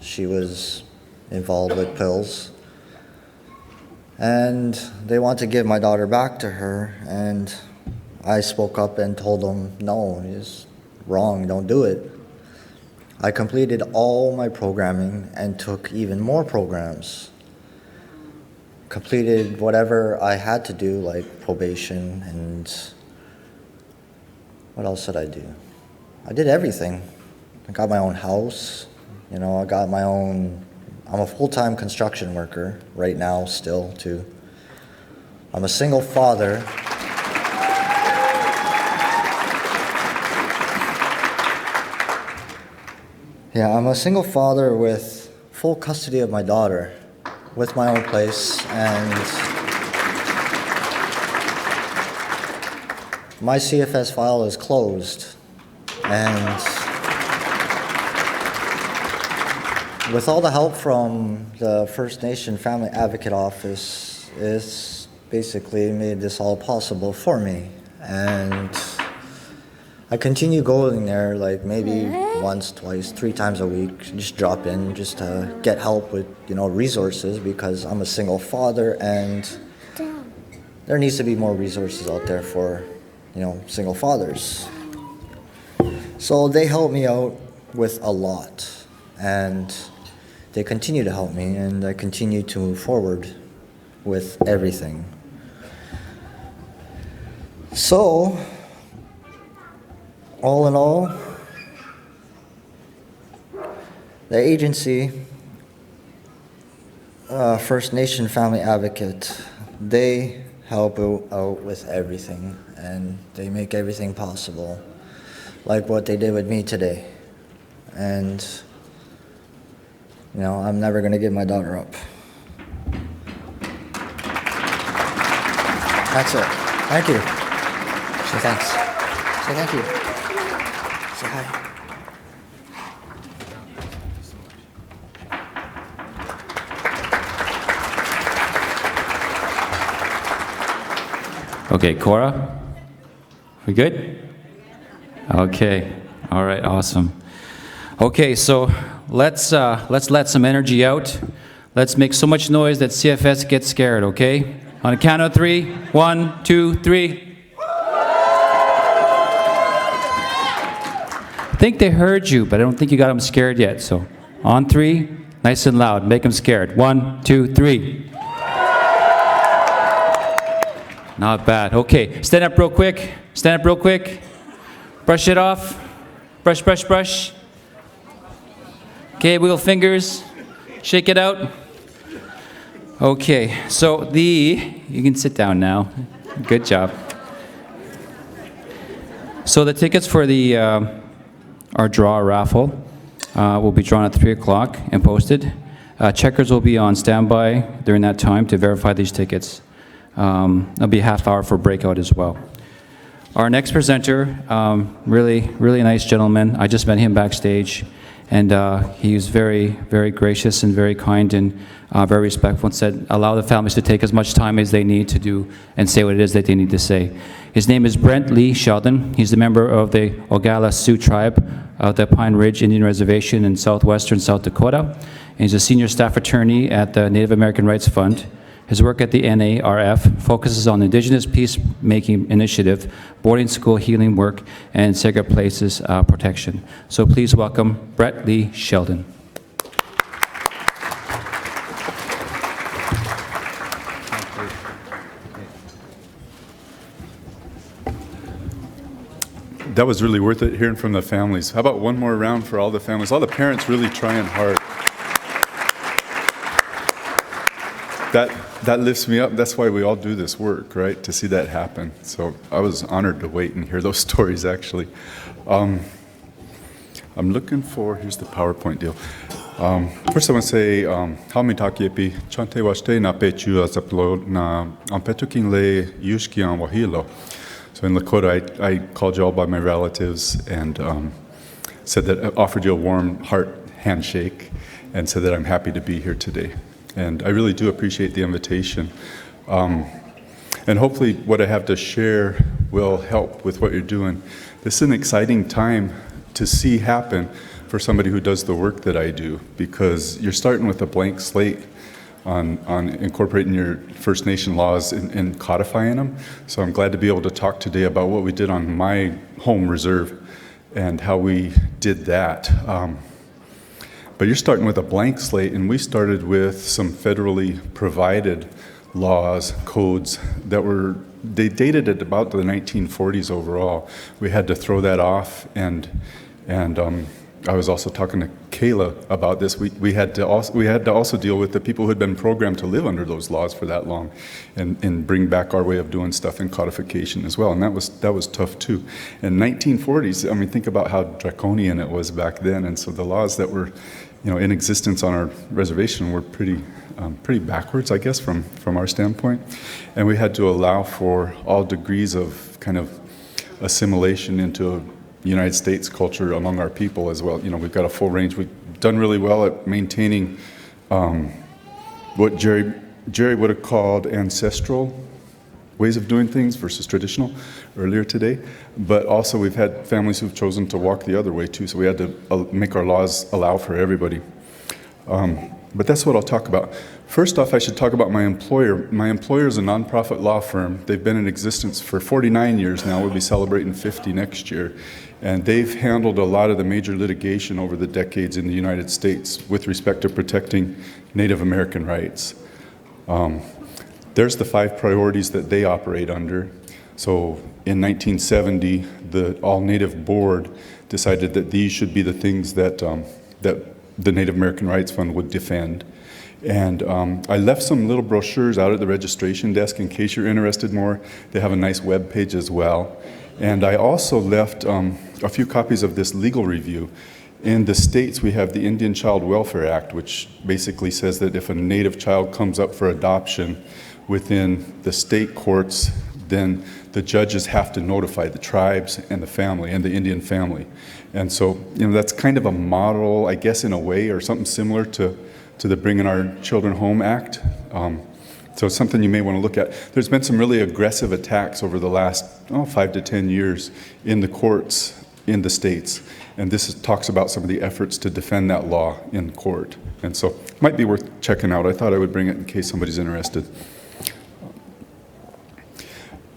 She was involved with pills. And they want to give my daughter back to her, and I spoke up and told them, no, it's wrong, don't do it. I completed all my programming and took even more programs. Completed whatever I had to do, like probation, and what else did I do? I did everything. I got my own house, you know, I got my own, I'm a full-time construction worker right now still too. I'm a single father. Yeah, I'm a single father with full custody of my daughter, with my own place, and my CFS file is closed. And with all the help from the First Nation Family Advocate Office, it's basically made this all possible for me. And I continue going there like maybe once, twice, 3 times a week, just drop in just to get help with, you know, resources, because I'm a single father and there needs to be more resources out there for, you know, single fathers. So they help me out with a lot, and they continue to help me, and I continue to move forward with everything. So, all in all, the agency, First Nation Family Advocate, they help out with everything, and they make everything possible, like what they did with me today. And, you know, I'm never going to give my daughter up. That's it. Thank you. Say thanks. Say thank you. Say hi. Okay, Cora? We good? Okay. All right, awesome. Okay, so let's let some energy out. Let's make so much noise that CFS gets scared, okay? On a count of 3, 1, 2, 3. I think they heard you, but I don't think you got them scared yet. So on 3, nice and loud, make them scared. 1, 2, 3. Not bad. Okay, stand up real quick. Stand up real quick. Brush it off. Brush, brush, brush. Okay, wiggle fingers. Shake it out. Okay, so you can sit down now. Good job. So the tickets for our draw raffle will be drawn at 3 o'clock and posted. Checkers will be on standby during that time to verify these tickets. There'll be a half hour for breakout as well. Our next presenter, really, really nice gentleman. I just met him backstage, and he was very, very gracious and very kind and very respectful, and said, allow the families to take as much time as they need to do and say what it is that they need to say. His name is Brent Lee Sheldon. He's a member of the Oglala Sioux tribe of the Pine Ridge Indian Reservation in southwestern South Dakota. And he's a senior staff attorney at the Native American Rights Fund. His work at the NARF focuses on Indigenous peacemaking initiative, boarding school healing work, and sacred places protection. So please welcome Brent Lee Sheldon. That was really worth it, hearing from the families. How about one more round for all the families? All the parents really trying hard. That lifts me up. That's why we all do this work, right? To see that happen. So I was honored to wait and hear those stories, actually. I'm looking for, here's the PowerPoint deal. First I want to say, Hami takiepi, chante washte na pechu azaplo na ampetukin le yushki an wahilo. So in Lakota, I called you all by my relatives and said that I offered you a warm heart handshake and said that I'm happy to be here today. And I really do appreciate the invitation. And hopefully what I have to share will help with what you're doing. This is an exciting time to see happen for somebody who does the work that I do, because you're starting with a blank slate on incorporating your First Nation laws and codifying them. So I'm glad to be able to talk today about what we did on my home reserve and how we did that. But you're starting with a blank slate, and we started with some federally provided laws, codes they dated at about the 1940s overall. We had to throw that off, and I was also talking to Kayla about this. We had to also deal with the people who had been programmed to live under those laws for that long, and bring back our way of doing stuff in codification as well. And that was tough too. In 1940s, I mean, think about how draconian it was back then. And so the laws that were, in existence on our reservation were pretty backwards, I guess, from our standpoint. And we had to allow for all degrees of kind of assimilation into United States culture among our people as well. We've got a full range. We've done really well at maintaining what Jerry would have called ancestral ways of doing things versus traditional earlier today. But also we've had families who've chosen to walk the other way too, so we had to make our laws allow for everybody. But that's what I'll talk about. First off, I should talk about my employer. My employer is a nonprofit law firm. They've been in existence for 49 years now. We'll be celebrating 50 next year. And they've handled a lot of the major litigation over the decades in the United States with respect to protecting Native American rights. There's the 5 priorities that they operate under. So in 1970, the All-Native Board decided that these should be the things that the Native American Rights Fund would defend. And I left some little brochures out at the registration desk in case you're interested more. They have a nice web page as well. And I also left a few copies of this legal review. In the states, we have the Indian Child Welfare Act, which basically says that if a Native child comes up for adoption within the state courts, then the judges have to notify the tribes and the family and the Indian family. And so, that's kind of a model, I guess, in a way, or something similar to the Bringing Our Children Home Act So it's something you may want to look at. There's been some really aggressive attacks over the last 5 to 10 years in the courts in the states. And talks about some of the efforts to defend that law in court. And so it might be worth checking out. I thought I would bring it in case somebody's interested.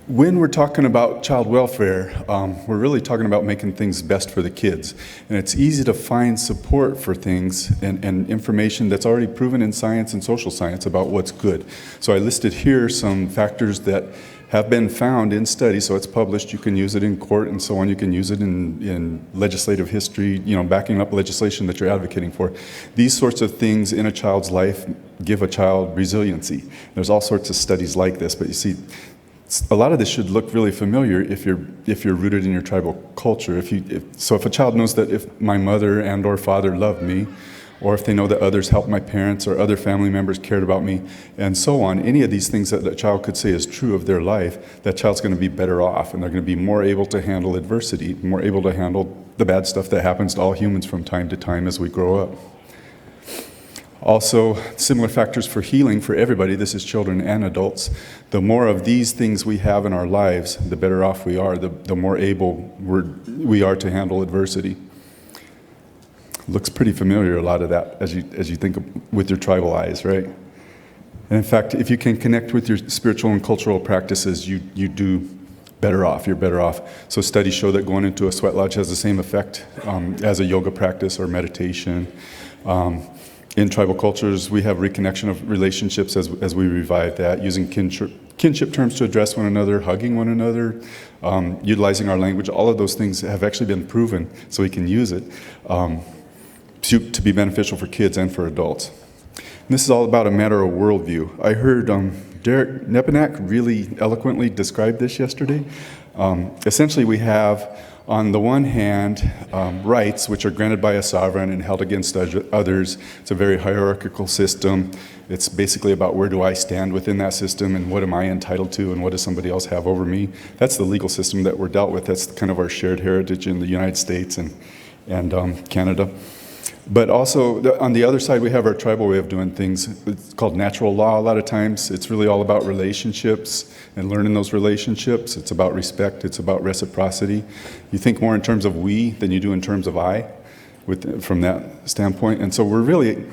When we're talking about child welfare, we're really talking about making things best for the kids. And it's easy to find support for things and information that's already proven in science and social science about what's good. So I listed here some factors that have been found in studies, so it's published, you can use it in court and so on, you can use it in legislative history, backing up legislation that you're advocating for. These sorts of things in a child's life give a child resiliency. There's all sorts of studies like this, but you see, a lot of this should look really familiar if you're rooted in your tribal culture. If a child knows that if my mother and or father loved me, or if they know that others helped my parents or other family members cared about me, and so on, any of these things that a child could say is true of their life, that child's going to be better off, and they're going to be more able to handle adversity, more able to handle the bad stuff that happens to all humans from time to time as we grow up. Also, similar factors for healing for everybody, this is children and adults. The more of these things we have in our lives, the better off we are, the more able we are to handle adversity. Looks pretty familiar, a lot of that, as you think with your tribal eyes, right? And in fact, if you can connect with your spiritual and cultural practices, you do better off, you're better off. So studies show that going into a sweat lodge has the same effect as a yoga practice or meditation. In tribal cultures, we have reconnection of relationships as we revive that, using kinship terms to address one another, hugging one another, utilizing our language. All of those things have actually been proven, so we can use it to be beneficial for kids and for adults. And this is all about a matter of worldview. I heard Derek Nepanak really eloquently describe this yesterday. Essentially, we have, on the one hand, rights which are granted by a sovereign and held against others. It's a very hierarchical system. It's basically about where do I stand within that system and what am I entitled to and what does somebody else have over me. That's the legal system that we're dealt with. That's kind of our shared heritage in the United States and Canada. But also, on the other side, we have our tribal way of doing things. It's called natural law a lot of times. It's really all about relationships and learning those relationships. It's about respect. It's about reciprocity. You think more in terms of we than you do in terms of I, from that standpoint. And so we're really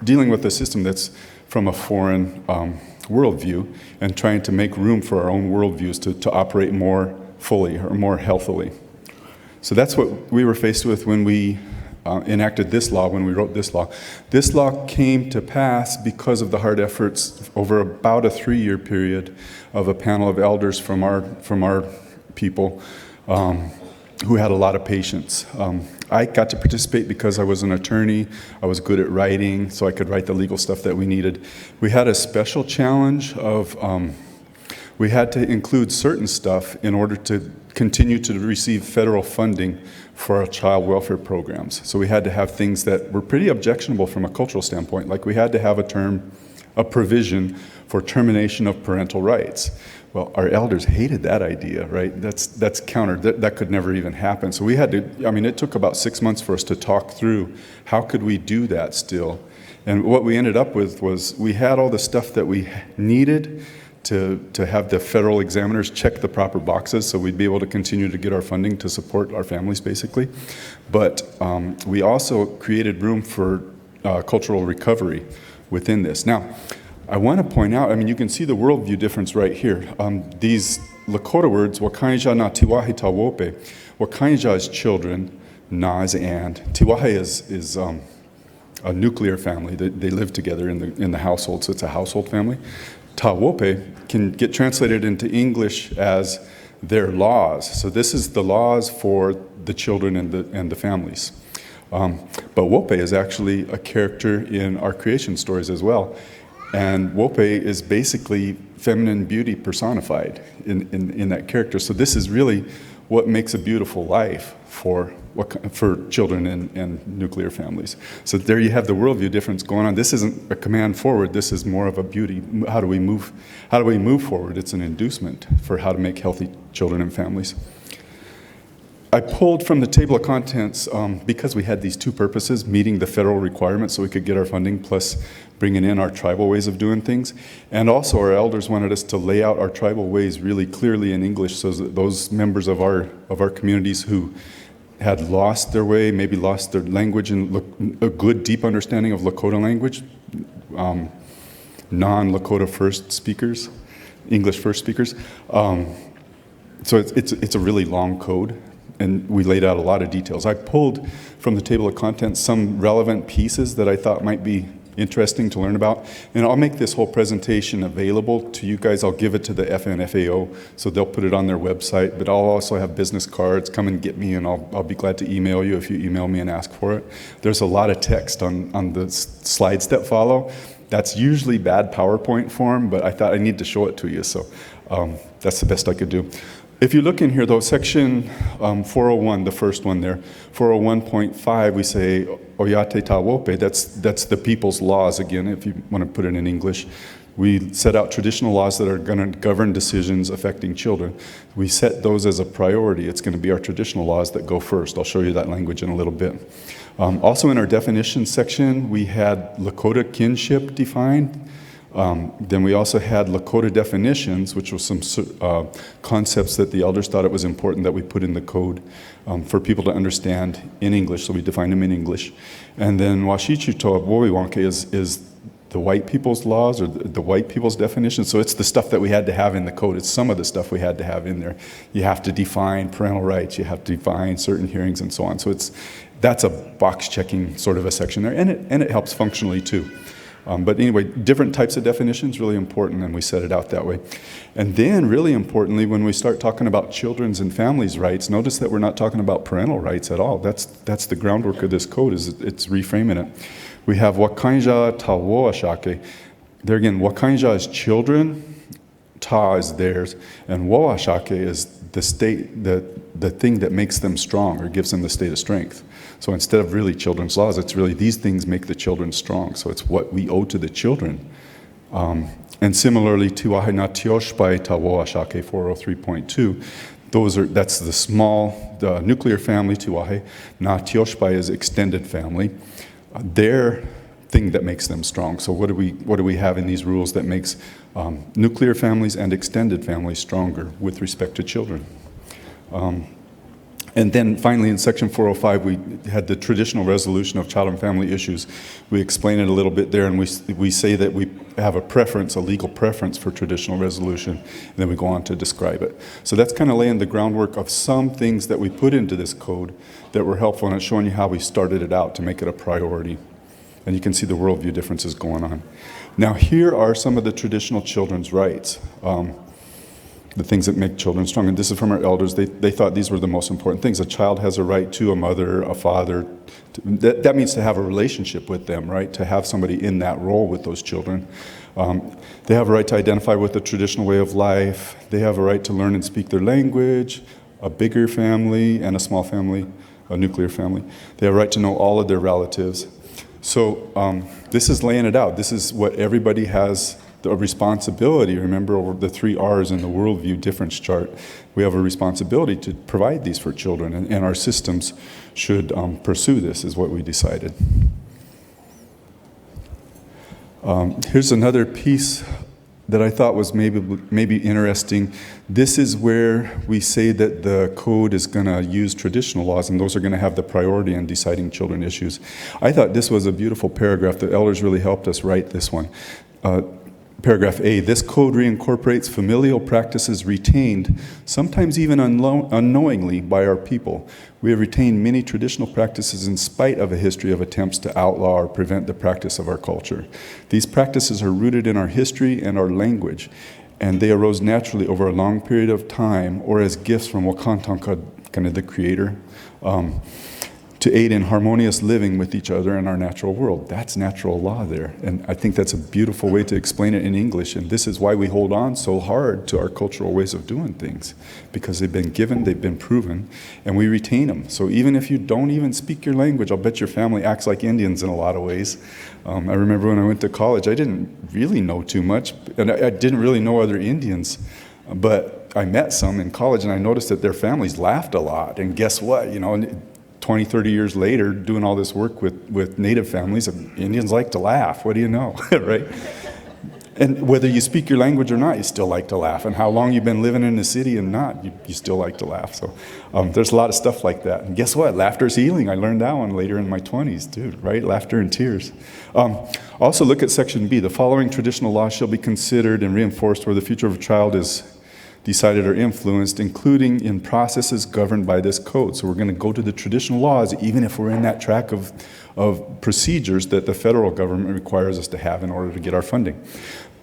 dealing with a system that's from a foreign worldview and trying to make room for our own worldviews to operate more fully or more healthily. So that's what we were faced with when we enacted this law, when we wrote this law. This law came to pass because of the hard efforts over about a 3-year period of a panel of elders from our people who had a lot of patience. I got to participate because I was an attorney. I was good at writing, so I could write the legal stuff that we needed. We had a special challenge of we had to include certain stuff in order to continue to receive federal funding for our child welfare programs. So we had to have things that were pretty objectionable from a cultural standpoint, like we had to have a provision for termination of parental rights. Well, our elders hated that idea, right? That's counter, that could never even happen. So we had to, it took about 6 months for us to talk through how could we do that still. And what we ended up with was we had all the stuff that we needed to have the federal examiners check the proper boxes so we'd be able to continue to get our funding to support our families, basically. But we also created room for cultural recovery within this. Now, I want to point out, you can see the worldview difference right here. These Lakota words, Wakainja na Tiwahi Tawope. Wakainja is children, Na is and. Tiwahi is a nuclear family. They live together in the household, so it's a household family. Tawope can get translated into English as their laws. So this is the laws for the children and the families. But Wope is actually a character in our creation stories as well. And Wope is basically feminine beauty personified in that character. So this is really what makes a beautiful life for children and nuclear families. So there you have the worldview difference going on. This isn't a command forward. This is more of a beauty. How do we move forward? It's an inducement for how to make healthy children and families. I pulled from the table of contents because we had these two purposes, meeting the federal requirements so we could get our funding, plus bringing in our tribal ways of doing things. And also our elders wanted us to lay out our tribal ways really clearly in English so that those members of our communities who had lost their way, maybe lost their language and a good deep understanding of Lakota language, non-Lakota first speakers, English first speakers. So it's a really long code, and we laid out a lot of details. I pulled from the table of contents some relevant pieces that I thought might be interesting to learn about, and I'll make this whole presentation available to you guys. I'll give it to the FNFAO, so they'll put it on their website, but I'll also have business cards. Come and get me, and I'll be glad to email you if you email me and ask for it. There's a lot of text on the slides that follow. That's usually bad PowerPoint form, but I thought I need to show it to you, so that's the best I could do. If you look in here, though, section 401, the first one there, 401.5, we say Oyate Tawope, that's the people's laws, again, if you want to put it in English. We set out traditional laws that are going to govern decisions affecting children. We set those as a priority. It's going to be our traditional laws that go first. I'll show you that language in a little bit. Also in our definition section, we had Lakota kinship defined. Then we also had Lakota definitions, which were some concepts that the elders thought it was important that we put in the code for people to understand in English, so we defined them in English. And then Washichu Toaboiwanke is the white people's laws, or the white people's definition. So it's the stuff that we had to have in the code. It's some of the stuff we had to have in there. You have to define parental rights, you have to define certain hearings and so on. So that's a box checking sort of a section there, and it helps functionally too. But anyway, different types of definitions, really important, and we set it out that way. And then, really importantly, when we start talking about children's and families' rights, notice that we're not talking about parental rights at all. That's the groundwork of this code, is it's reframing it. We have Wakainja Ta Woashake. There again, Wakainja is children, Ta is theirs, and Woashake is the state, the thing that makes them strong or gives them the state of strength. So instead of really children's laws, it's really these things make the children strong. So it's what we owe to the children. And similarly, Tuahe na Tioshpai Ta Woashake 403.2, that's the nuclear family, Tuahe. Na Tioshpai is extended family. Their thing that makes them strong. So what do we have in these rules that makes nuclear families and extended families stronger with respect to children? And then finally in section 405, we had the traditional resolution of child and family issues. We explain it a little bit there, and we say that we have a legal preference for traditional resolution, and then we go on to describe it. So that's kind of laying the groundwork of some things that we put into this code that were helpful, and it's showing you how we started it out to make it a priority. And you can see the worldview differences going on. Now here are some of the traditional children's rights. The things that make children strong. And this is from our elders. They thought these were the most important things. A child has a right to a mother, a father. That means to have a relationship with them, right? To have somebody in that role with those children. They have a right to identify with the traditional way of life. They have a right to learn and speak their language, a bigger family and a small family, a nuclear family. They have a right to know all of their relatives. So this is laying it out. This is what everybody has a responsibility. Remember the 3 R's in the worldview difference chart. We have a responsibility to provide these for children, and our systems should pursue this, is what we decided. Here's another piece that I thought was maybe interesting. This is where we say that the code is going to use traditional laws, and those are going to have the priority in deciding children issues. I thought this was a beautiful paragraph. The elders really helped us write this one. Paragraph A, this code reincorporates familial practices retained, sometimes even unknowingly, by our people. We have retained many traditional practices in spite of a history of attempts to outlaw or prevent the practice of our culture. These practices are rooted in our history and our language, and they arose naturally over a long period of time or as gifts from Wakantanka, kind of the creator, to aid in harmonious living with each other in our natural world. That's natural law there. And I think that's a beautiful way to explain it in English. And this is why we hold on so hard to our cultural ways of doing things, because they've been given, they've been proven, and we retain them. So even if you don't even speak your language, I'll bet your family acts like Indians in a lot of ways. I remember when I went to college, I didn't really know too much, and I didn't really know other Indians. But I met some in college, and I noticed that their families laughed a lot. And guess what? 20, 30 years later, doing all this work with Native families, Indians like to laugh. What do you know, right? And whether you speak your language or not, you still like to laugh. And how long you've been living in the city and not, you still like to laugh. So there's a lot of stuff like that. And guess what? Laughter's healing. I learned that one later in my 20s, too, right? Laughter and tears. Also, look at Section B. The following traditional laws shall be considered and reinforced where the future of a child is decided or influenced, including in processes governed by this code. So we're going to go to the traditional laws, even if we're in that track of procedures that the federal government requires us to have in order to get our funding.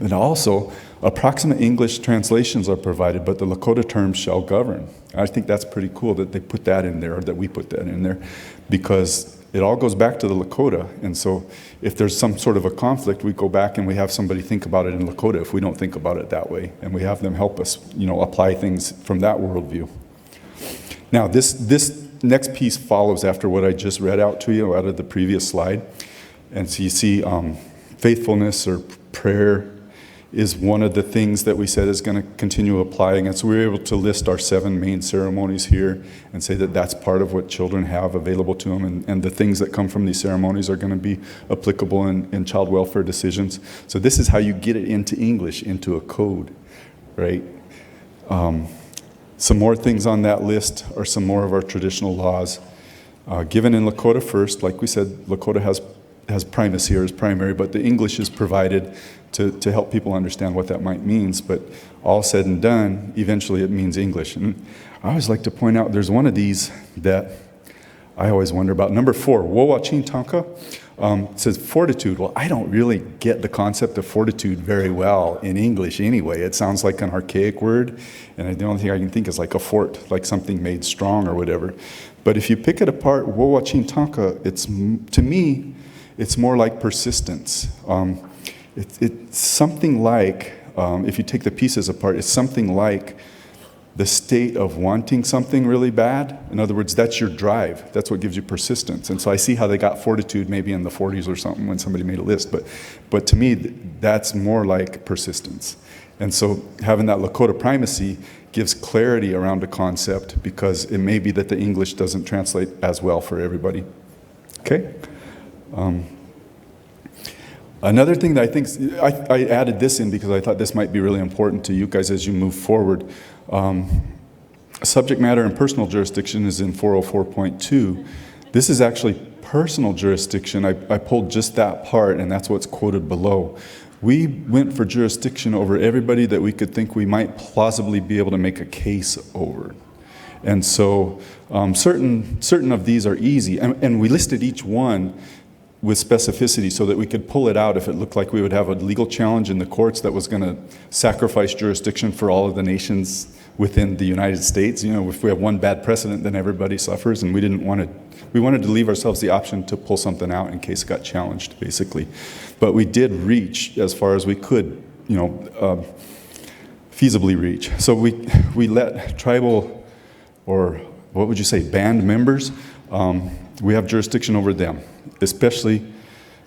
And also, approximate English translations are provided, but the Lakota terms shall govern. I think that's pretty cool that they put that in there, or that we put that in there, because it all goes back to the Lakota. And so if there's some sort of a conflict, we go back and we have somebody think about it in Lakota if we don't think about it that way. And we have them help us, apply things from that worldview. Now, this next piece follows after what I just read out to you out of the previous slide. And so you see faithfulness or prayer is one of the things that we said is going to continue applying. And so we were able to list our 7 main ceremonies here and say that that's part of what children have available to them. And the things that come from these ceremonies are going to be applicable in child welfare decisions. So this is how you get it into English, into a code, right? Some more things on that list are some more of our traditional laws. Given in Lakota first, like we said, Lakota has primacy or is primary, but the English is provided to help people understand what that might mean. But all said and done, eventually it means English. And I always like to point out there's one of these that I always wonder about. Number 4, Wowachin Tonka, says fortitude. Well, I don't really get the concept of fortitude very well in English anyway. It sounds like an archaic word, and the only thing I can think is like a fort, like something made strong or whatever. But if you pick it apart, Wowachin Tonka, to me, it's more like persistence. It's something like, if you take the pieces apart, it's something like the state of wanting something really bad. In other words, that's your drive. That's what gives you persistence. And so I see how they got fortitude maybe in the 40s or something when somebody made a list. But to me, that's more like persistence. And so having that Lakota primacy gives clarity around a concept, because it may be that the English doesn't translate as well for everybody. Okay? Another thing that I think, I added this in because I thought this might be really important to you guys as you move forward. Subject matter and personal jurisdiction is in 404.2. This is actually personal jurisdiction. I pulled just that part, and that's what's quoted below. We went for jurisdiction over everybody that we could think we might plausibly be able to make a case over. And so certain of these are easy, and we listed each one with specificity so that we could pull it out if it looked like we would have a legal challenge in the courts that was going to sacrifice jurisdiction for all of the nations within the United States. If we have one bad precedent, then everybody suffers, and we wanted to leave ourselves the option to pull something out in case it got challenged, basically. But we did reach as far as we could, feasibly reach. So we let tribal, or what would you say, band members, we have jurisdiction over them, especially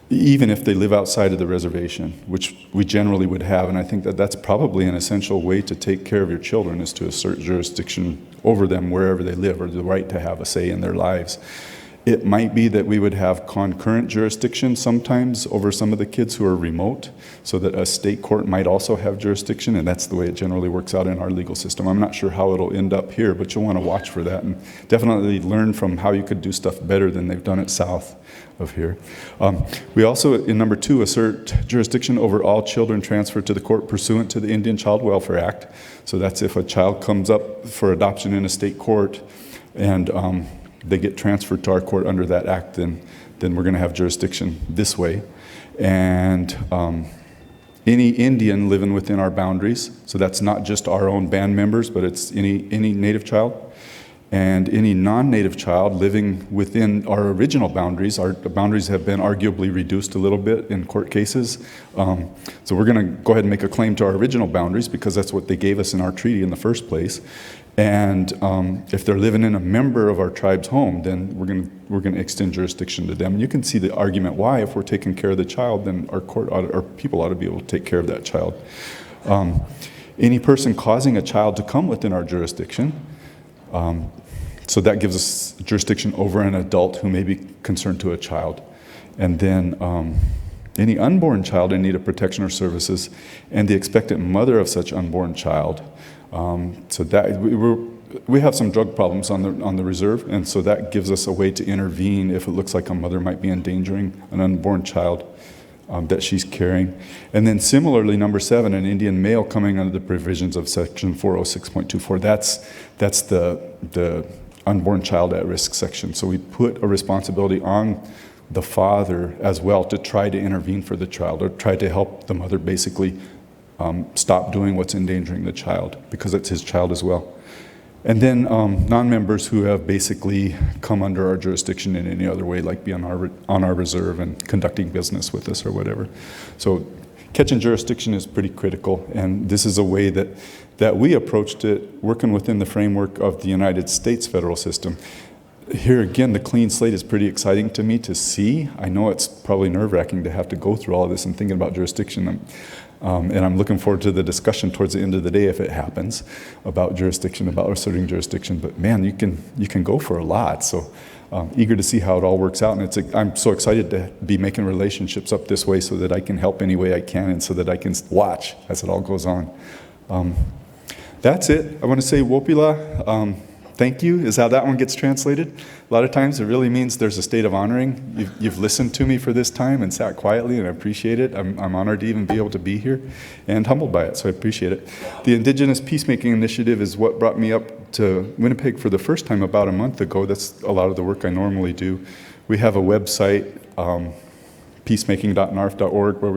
even if they live outside of the reservation, which we generally would have. And I think that that's probably an essential way to take care of your children, is to assert jurisdiction over them wherever they live, or the right to have a say in their lives. It might be that we would have concurrent jurisdiction sometimes over some of the kids who are remote, so that a state court might also have jurisdiction, and that's the way it generally works out in our legal system. I'm not sure how it'll end up here, but you'll want to watch for that and definitely learn from how you could do stuff better than they've done it south of here. We also, in number 2, assert jurisdiction over all children transferred to the court pursuant to the Indian Child Welfare Act. So that's if a child comes up for adoption in a state court and they get transferred to our court under that act, then we're going to have jurisdiction this way. And any Indian living within our boundaries, so that's not just our own band members, but it's any Native child, and any non-Native child living within our original boundaries. Our boundaries have been arguably reduced a little bit in court cases. So we're going to go ahead and make a claim to our original boundaries, because that's what they gave us in our treaty in the first place. And if they're living in a member of our tribe's home, then we're going to extend jurisdiction to them. And you can see the argument why. If we're taking care of the child, then our people ought to be able to take care of that child. any person causing a child to come within our jurisdiction. So that gives us jurisdiction over an adult who may be concerned to a child. And then any unborn child in need of protection or services, and the expectant mother of such unborn child. So that we have some drug problems on the reserve, and so that gives us a way to intervene if it looks like a mother might be endangering an unborn child that she's carrying. And then similarly, number 7, an Indian male coming under the provisions of section 406.24. That's the unborn child at risk section. So we put a responsibility on the father as well to try to intervene for the child, or try to help the mother basically stop doing what's endangering the child, because it's his child as well. And then non-members who have basically come under our jurisdiction in any other way, like being on our reserve and conducting business with us or whatever. So catching jurisdiction is pretty critical, and this is a way that we approached it, working within the framework of the United States federal system. Here again, the clean slate is pretty exciting to me to see. I know it's probably nerve-wracking to have to go through all of this and thinking about jurisdiction. And I'm looking forward to the discussion towards the end of the day, if it happens, about jurisdiction, about asserting jurisdiction. But man, you can go for a lot. So eager to see how it all works out. And I'm so excited to be making relationships up this way so that I can help any way I can, and so that I can watch as it all goes on. That's it. I want to say Wopila. Thank you is how that one gets translated. A lot of times it really means there's a state of honoring. You've listened to me for this time and sat quietly, and I appreciate it. I'm honored to even be able to be here and humbled by it, so I appreciate it. The Indigenous Peacemaking Initiative is what brought me up to Winnipeg for the first time about a month ago. That's a lot of the work I normally do. We have a website, peacemaking.narf.org, where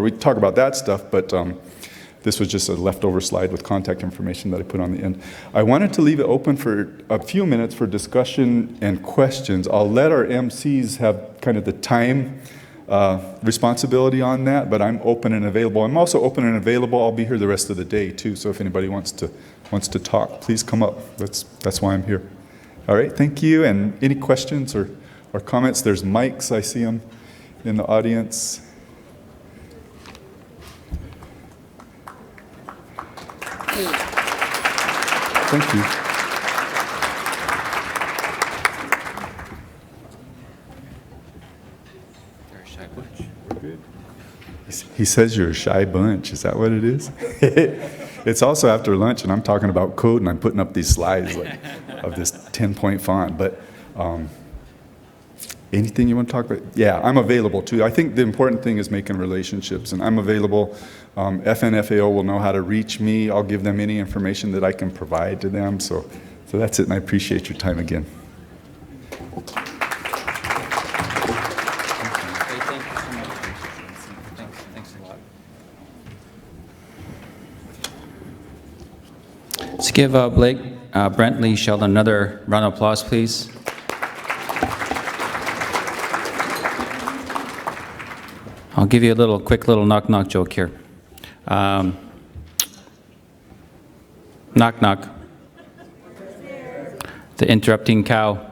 we talk about that stuff, but this was just a leftover slide with contact information that I put on the end. I wanted to leave it open for a few minutes for discussion and questions. I'll let our MCs have kind of the time responsibility on that, but I'm open and available. I'm also open and available. I'll be here the rest of the day too, so if anybody wants to talk, please come up. That's why I'm here. All right, thank you. And any questions or comments? There's mics, I see them in the audience. Thank you. You're a shy bunch. We're good. He says you're a shy bunch. Is that what it is? It's also after lunch, and I'm talking about code, and I'm putting up these slides of this 10-point font. But anything you want to talk about? Yeah, I'm available too. I think the important thing is making relationships, and I'm available. FNFAO will know how to reach me. I'll give them any information that I can provide to them. So that's it, and I appreciate your time again. Thanks a lot. Let's give Blake, Brent, Lee Sheldon another round of applause, please. I'll give you a quick little knock-knock joke here. Knock, knock. The interrupting cow.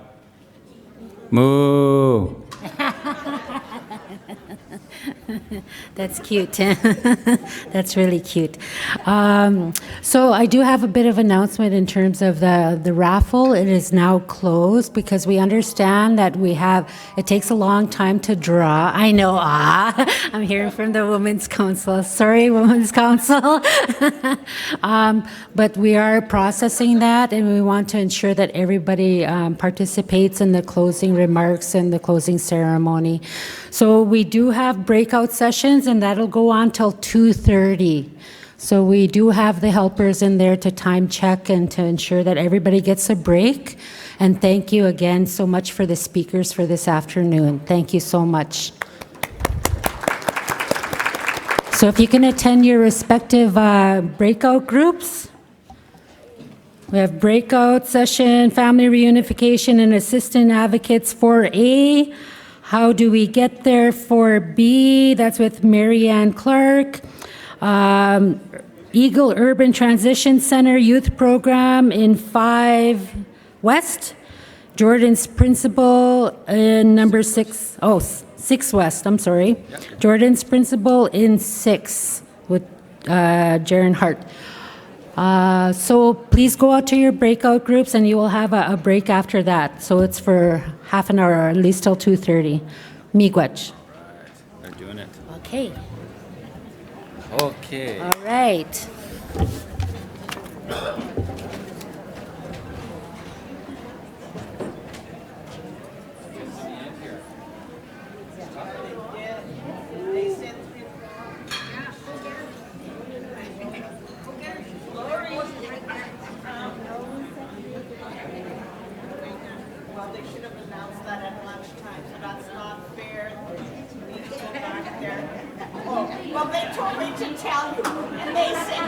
Moo. That's cute. That's really cute. So I do have a bit of announcement in terms of the raffle. It is now closed because we understand that it takes a long time to draw. I know, I'm hearing from the Women's Council. Sorry, Women's Council. But we are processing that, and we want to ensure that everybody participates in the closing remarks and the closing ceremony. So we do have breakout sessions, and that'll go on till 2:30. So we do have the helpers in there to time check and to ensure that everybody gets a break. And thank you again so much for the speakers for this afternoon. Thank you so much. So if you can attend your respective breakout groups. We have breakout session, family reunification and assistant advocates 4A. How do we get there? 4B, that's with Marianne Clark. Eagle Urban Transition Center Youth Program in 5 West. Jordan's Principal in number 6, 6 West, I'm sorry. Jordan's Principal in 6 with Jaron Hart. So please go out to your breakout groups, and you will have a break after that. So it's for half an hour, or at least till 2:30. Miigwech. They're doing it. Okay. Okay. All right. Well, they should have announced that at lunchtime, so that's not fair. We need to go back there. Oh, well, they told me to tell you, and they said